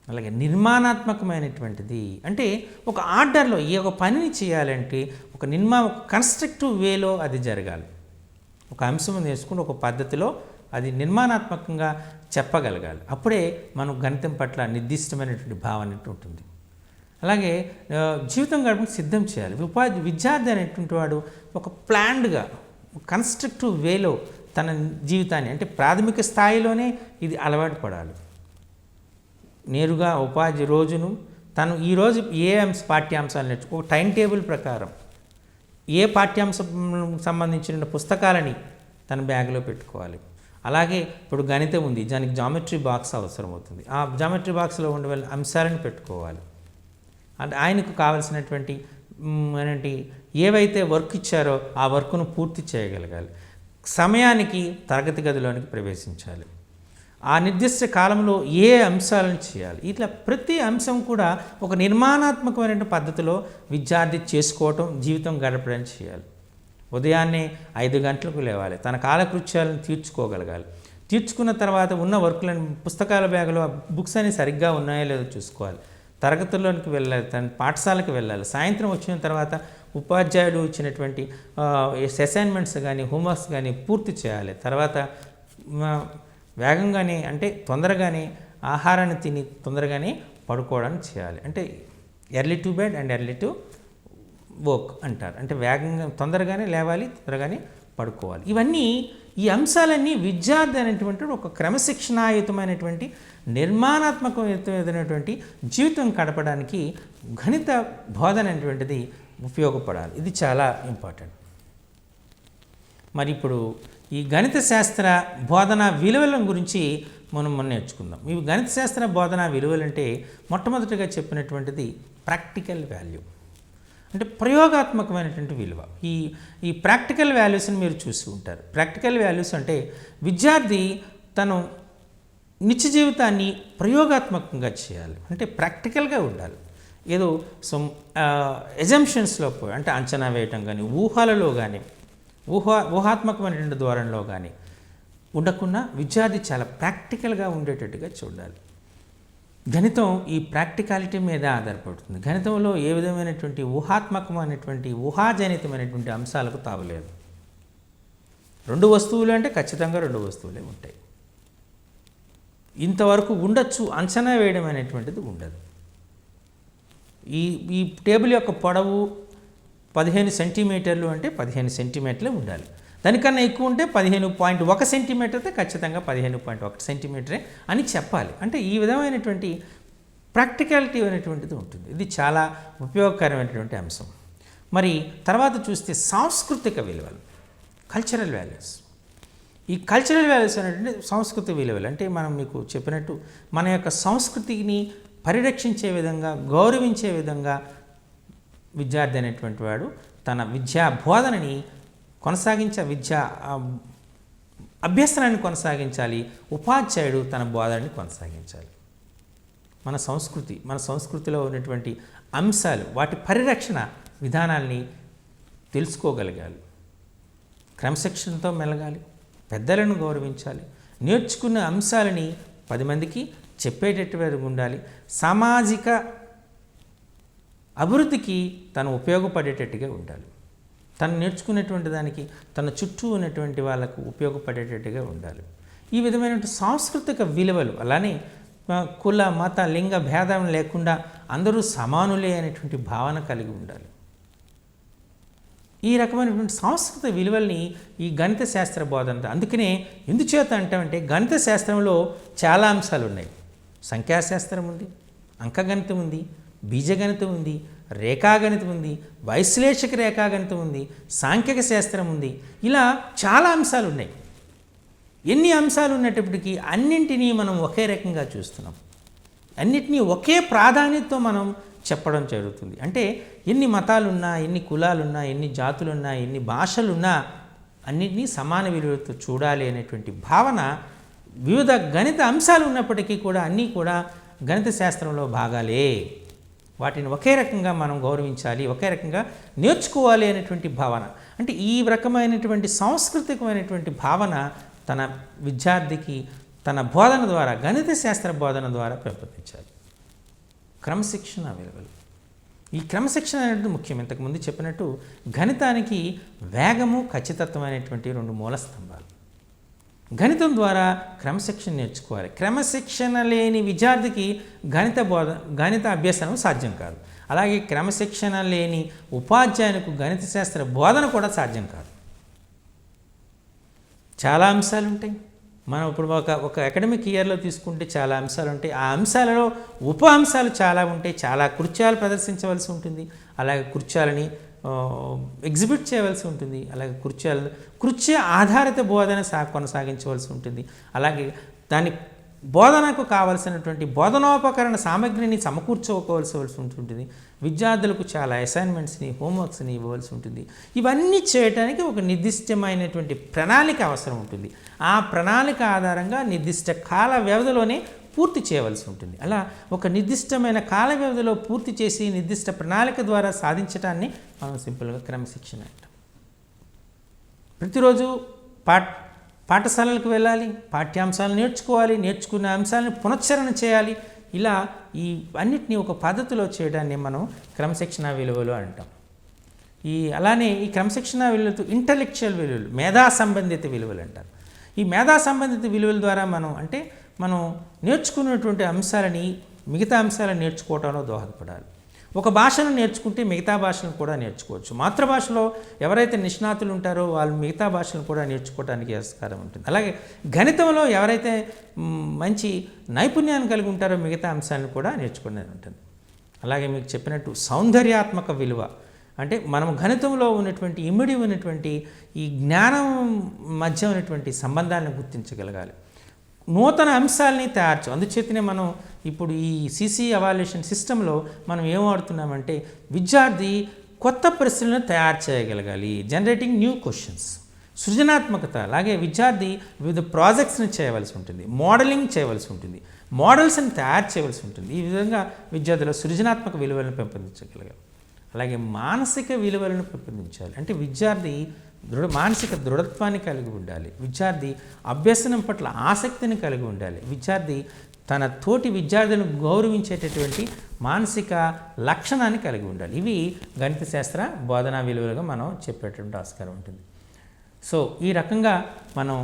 అలాగే నిర్మాణాత్మకమైనటువంటిది, అంటే ఒక ఆర్డర్లో ఒక పనిని చేయాలంటే ఒక కన్స్ట్రక్టివ్ వేలో అది జరగాలి. ఒక అంశం నేర్చుకుంటే ఒక పద్ధతిలో అది నిర్మాణాత్మకంగా చెప్పగలగాలి. అప్పుడే మనం గణితం పట్ల నిర్దిష్టమైనటువంటి భావన ఉంటుంది. అలాగే జీవితం గడపడానికి సిద్ధం చేయాలి. విద్యార్థి అనేటువంటి వాడు ఒక ప్లాన్డ్గా కన్స్ట్రక్టివ్ వేలో తన జీవితాన్ని అంటే ప్రాథమిక స్థాయిలోనే ఇది అలవాటు పడాలి. నేరుగా ఉపాధి రోజును తను ఈరోజు ఏ పాఠ్యాంశాలు నేర్చుకో ఒక టైం టేబుల్ ప్రకారం ఏ పాఠ్యాంశం సంబంధించిన పుస్తకాలని తన బ్యాగ్లో పెట్టుకోవాలి. అలాగే ఇప్పుడు గణితం ఉంది, దానికి జామెట్రీ బాక్స్ అవసరం అవుతుంది. ఆ జామెట్రీ బాక్స్లో ఉండే అంశాలను పెట్టుకోవాలి. అంటే ఆయనకు కావలసినటువంటి ఏంటి ఏవైతే వర్క్ ఇచ్చారో ఆ వర్క్ను పూర్తి చేయగలగాలి. సమయానికి తరగతి గదిలోనికి ప్రవేశించాలి. ఆ నిర్దిష్ట కాలంలో ఏ అంశాలను చేయాలి, ఇట్లా ప్రతి అంశం కూడా ఒక నిర్మాణాత్మకమైన పద్ధతిలో విద్యార్థి చేసుకోవటం, జీవితం గడపడానికి చేయాలి. ఉదయాన్నే 5 గంటలకు లేవాలి, తన కాలకృత్యాలను తీర్చుకోగలగాలి. తీర్చుకున్న తర్వాత ఉన్న వర్కులను పుస్తకాల బ్యాగులో బుక్స్ అని సరిగ్గా ఉన్నాయో లేదో చూసుకోవాలి. తరగతుల్లోనికి వెళ్ళాలి, తన పాఠశాలకు వెళ్ళాలి. సాయంత్రం వచ్చిన తర్వాత ఉపాధ్యాయుడు ఇచ్చినటువంటి అసైన్మెంట్స్ కానీ హోంవర్క్స్ కానీ పూర్తి చేయాలి. తర్వాత వేగంగానే అంటే తొందరగానే ఆహారాన్ని తిని తొందరగానే పడుకోవడానికి చేయాలి. అంటే early to bed and early to work అంటారు. అంటే వేగంగా తొందరగానే లేవాలి, తొందరగానే పడుకోవాలి. ఇవన్నీ ఈ అంశాలన్నీ విద్యార్థి అనేటువంటి ఒక క్రమశిక్షణాయుతమైనటువంటి నిర్మాణాత్మకమైనటువంటి జీవితం గడపడానికి గణిత బోధన అనేటువంటిది ఉపయోగపడాలి. ఇది చాలా ఇంపార్టెంట్. మరి ఇప్పుడు ఈ గణిత శాస్త్ర బోధన విలువల గురించి మనం నేర్చుకుందాం. ఈ గణిత శాస్త్ర బోధన విలువలు అంటే మొట్టమొదటిగా చెప్పినటువంటిది ప్రాక్టికల్ వాల్యూ, అంటే ప్రయోగాత్మకమైనటువంటి విలువ. ఈ ప్రాక్టికల్ వాల్యూస్ని మీరు చూసి ఉంటారు. ప్రాక్టికల్ వాల్యూస్ అంటే విద్యార్థి తను నిత్య జీవితాన్ని ప్రయోగాత్మకంగా చేయాలి, అంటే ప్రాక్టికల్గా ఉండాలి. ఏదో ఎజంప్షన్స్లో పోయి అంటే అంచనా వేయటం కానీ ఊహలలో కానీ ఊహాత్మకమైనటువంటి ధోరణిలో కానీ ఉండకుండా విద్యార్థి చాలా ప్రాక్టికల్గా ఉండేటట్టుగా చూడాలి. గణితం ఈ ప్రాక్టికాలిటీ మీద ఆధారపడుతుంది. గణితంలో ఏ విధమైనటువంటి ఊహాత్మకమైనటువంటి ఊహాజనితమైనటువంటి అంశాలకు తావులేదు. 2 వస్తువులు అంటే ఖచ్చితంగా 2 వస్తువులే ఉంటాయి. ఇంతవరకు ఉండొచ్చు, అంచనా వేయడం అనేటువంటిది ఉండదు. ఈ టేబుల్ యొక్క పొడవు 15 సెంటీమీటర్లు అంటే 15 సెంటీమీటర్లే ఉండాలి. దానికన్నా ఎక్కువ ఉంటే 15.1 సెంటీమీటర్ అయితే ఖచ్చితంగా 15.1 సెంటీమీటరే అని చెప్పాలి. అంటే ఈ విధమైనటువంటి ప్రాక్టికాలిటీ అనేటువంటిది ఉంటుంది. ఇది చాలా ఉపయోగకరమైనటువంటి అంశం. మరి తర్వాత చూస్తే సాంస్కృతిక విలువలు, కల్చరల్ వాల్యూస్. ఈ కల్చరల్ వాల్యూస్ అనేటువంటి సాంస్కృతిక విలువలు అంటే మనం మీకు చెప్పినట్టు మన యొక్క సంస్కృతిని పరిరక్షించే విధంగా, గౌరవించే విధంగా విద్యార్థి అనేటువంటి వాడు తన విద్యా బోధనని అభ్యసనాన్ని కొనసాగించాలి. ఉపాధ్యాయుడు తన బోధనని కొనసాగించాలి. మన సంస్కృతిలో ఉన్నటువంటి అంశాలు, వాటి పరిరక్షణ విధానాల్ని తెలుసుకోగలగాలి. క్రమశిక్షణతో మెలగాలి, పెద్దలను గౌరవించాలి, నేర్చుకున్న అంశాలని 10 మందికి చెప్పేటట్టుగా ఉండాలి. సామాజిక అభివృద్ధికి తను ఉపయోగపడేటట్టుగా ఉండాలి. తను నేర్చుకునేటువంటి దానికి తన చుట్టూ ఉన్నటువంటి వాళ్ళకు ఉపయోగపడేటట్టుగా ఉండాలి. ఈ విధమైనటువంటి సాంస్కృతిక విలువలు, అలానే కుల మత లింగ భేదం లేకుండా అందరూ సమానులే అనేటువంటి భావన కలిగి ఉండాలి. ఈ రకమైనటువంటి సాంస్కృతిక విలువల్ని ఈ గణిత శాస్త్ర బోధన, అందుకనే ఎందుచేత అంటే గణిత శాస్త్రంలో చాలా అంశాలు ఉన్నాయి. సంఖ్యాశాస్త్రం ఉంది, అంకగణితం ఉంది, బీజగణితం ఉంది, రేఖాగణితం ఉంది, వైశ్లేషిక రేఖాగణితం ఉంది, సాంఖ్యక శాస్త్రం ఉంది. ఇలా చాలా అంశాలు ఉన్నాయి. ఎన్ని అంశాలు ఉన్నప్పటికీ అన్నింటినీ మనం ఒకే రకంగా చూస్తున్నాం. అన్నిటినీ ఒకే ప్రాధాన్యతతో మనం చెప్పడం జరుగుతుంది. అంటే ఎన్ని మతాలున్నా, ఎన్ని కులాలున్నా, ఎన్ని జాతులున్నా, ఎన్ని భాషలున్నా అన్నింటినీ సమాన విలువలతో చూడాలి అనేటువంటి భావన వివిధ గణిత అంశాలు ఉన్నప్పటికీ కూడా అన్నీ కూడా గణిత శాస్త్రంలో భాగాలే. వాటిని ఒకే రకంగా మనం గౌరవించాలి, ఒకే రకంగా నేర్చుకోవాలి అనేటువంటి భావన. అంటే ఈ రకమైనటువంటి సాంస్కృతికమైనటువంటి భావన తన విద్యార్థికి తన బోధన ద్వారా, గణిత శాస్త్ర బోధన ద్వారా పెంపొందించాలి. క్రమశిక్షణ విలువలు. ఈ క్రమశిక్షణ అనేది ముఖ్యం. ఇంతకుముందు చెప్పినట్టు గణితానికి వేగము, ఖచ్చితత్వం అనేటువంటి 2 మూల స్తంభాలు. గణితం ద్వారా క్రమశిక్షణ నేర్చుకోవాలి. క్రమశిక్షణ లేని విద్యార్థికి గణిత అభ్యసనం సాధ్యం కాదు. అలాగే క్రమశిక్షణ లేని ఉపాధ్యాయునికి గణిత శాస్త్ర బోధన కూడా సాధ్యం కాదు. చాలా అంశాలు ఉంటాయి. మనం ఇప్పుడు ఒక అకాడమిక్ ఇయర్లో తీసుకుంటే చాలా అంశాలు ఉంటాయి. ఆ అంశాలలో ఉప అంశాలు చాలా ఉంటాయి. చాలా కృత్యాలు ప్రదర్శించవలసి ఉంటుంది. అలాగే కృత్యాలని ఎగ్జిబిట్ చేయవలసి ఉంటుంది. అలాగే కృత్య ఆధారిత బోధన కొనసాగించవలసి ఉంటుంది. అలాగే దాని బోధనకు కావలసినటువంటి బోధనోపకరణ సామగ్రిని సమకూర్చుకోవాల్సి ఉంటుంది. విద్యార్థులకు చాలా అసైన్మెంట్స్ని, హోంవర్క్స్ని ఇవ్వవలసి ఉంటుంది. ఇవన్నీ చేయడానికి ఒక నిర్దిష్టమైనటువంటి ప్రణాళిక అవసరం ఉంటుంది. ఆ ప్రణాళిక ఆధారంగా నిర్దిష్ట కాల వ్యవధిలోనే పూర్తి చేయవలసి ఉంటుంది. అలా ఒక నిర్దిష్టమైన కాల వ్యవధిలో పూర్తి చేసి నిర్దిష్ట ప్రణాళిక ద్వారా సాధించడాన్ని మనం సింపుల్గా క్రమశిక్షణ అంటాం. ప్రతిరోజు పాఠశాలలకు వెళ్ళాలి, పాఠ్యాంశాలు నేర్చుకోవాలి, నేర్చుకున్న అంశాలను పునశ్చరణ చేయాలి. ఇలా ఈ అన్నిటినీ ఒక పద్ధతిలో చేయడాన్ని మనం క్రమశిక్షణ విలువలు అంటాం. అలానే ఈ క్రమశిక్షణ విలువలతో ఇంటలెక్చువల్ విలువలు, మేధా సంబంధిత విలువలు అంటారు. ఈ మేధా సంబంధిత విలువల ద్వారా మనం నేర్చుకున్నటువంటి అంశాలని మిగతా అంశాలను నేర్చుకోవడంలో దోహదపడాలి. ఒక భాషను నేర్చుకుంటే మిగతా భాషలను కూడా నేర్చుకోవచ్చు. మాతృభాషలో ఎవరైతే నిష్ణాతులు ఉంటారో వాళ్ళు మిగతా భాషలను కూడా నేర్చుకోవడానికి ఆస్కారం ఉంటుంది. అలాగే గణితంలో ఎవరైతే మంచి నైపుణ్యాన్ని కలిగి ఉంటారో మిగతా అంశాలను కూడా నేర్చుకునేది ఉంటుంది. అలాగే మీకు చెప్పినట్టు సౌందర్యాత్మక విలువ అంటే మనం గణితంలో ఉన్నటువంటి ఇమిడి ఉన్నటువంటి ఈ జ్ఞానం మధ్య ఉన్నటువంటి సంబంధాలను గుర్తించగలగాలి. నూతన అంశాలని తయారు అందుచేతనే మనం ఇప్పుడు ఈ సిసి ఎవాల్యుయేషన్ సిస్టంలో మనం ఏం వాడుతున్నామంటే విద్యార్థి కొత్త ప్రశ్నలను తయారు చేయగలగాలి. జనరేటింగ్ న్యూ క్వశ్చన్స్, సృజనాత్మకత. అలాగే విద్యార్థి వివిధ ప్రాజెక్ట్స్ని చేయవలసి ఉంటుంది, మోడలింగ్ చేయవలసి ఉంటుంది, మోడల్స్ని తయారు చేయవలసి ఉంటుంది. ఈ విధంగా విద్యార్థుల సృజనాత్మక విలువలను పెంపొందించగలగాలి. అలాగే మానసిక విలువలను పెంపొందించాలి. అంటే విద్యార్థి మానసిక దృఢత్వాన్ని కలిగి ఉండాలి. విద్యార్థి అభ్యసనం పట్ల ఆసక్తిని కలిగి ఉండాలి. విద్యార్థి తన తోటి విద్యార్థులను గౌరవించేటటువంటి మానసిక లక్షణాన్ని కలిగి ఉండాలి. ఇవి గణిత శాస్త్ర బోధనా విలువలుగా మనం చెప్పేటువంటి ఆస్కారం ఉంటుంది. సో ఈ రకంగా మనం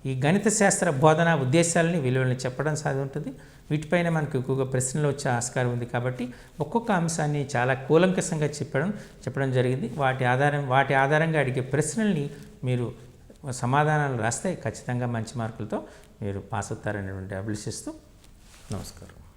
ఈ గణిత శాస్త్ర బోధనా ఉద్దేశాలని విలువలను చెప్పడం సాధ్యం ఉంటుంది. వీటిపైన మనకు ఎక్కువగా ప్రశ్నలు వచ్చే ఆస్కారం ఉంది కాబట్టి ఒక్కొక్క అంశాన్ని చాలా కూలంకషంగా చెప్పడం జరిగింది. వాటి ఆధారంగా అడిగే ప్రశ్నల్ని మీరు సమాధానాలు రాస్తే ఖచ్చితంగా మంచి మార్కులతో మీరు పాస్ అవుతారనేటువంటి అభిలషిస్తూ నమస్కారం.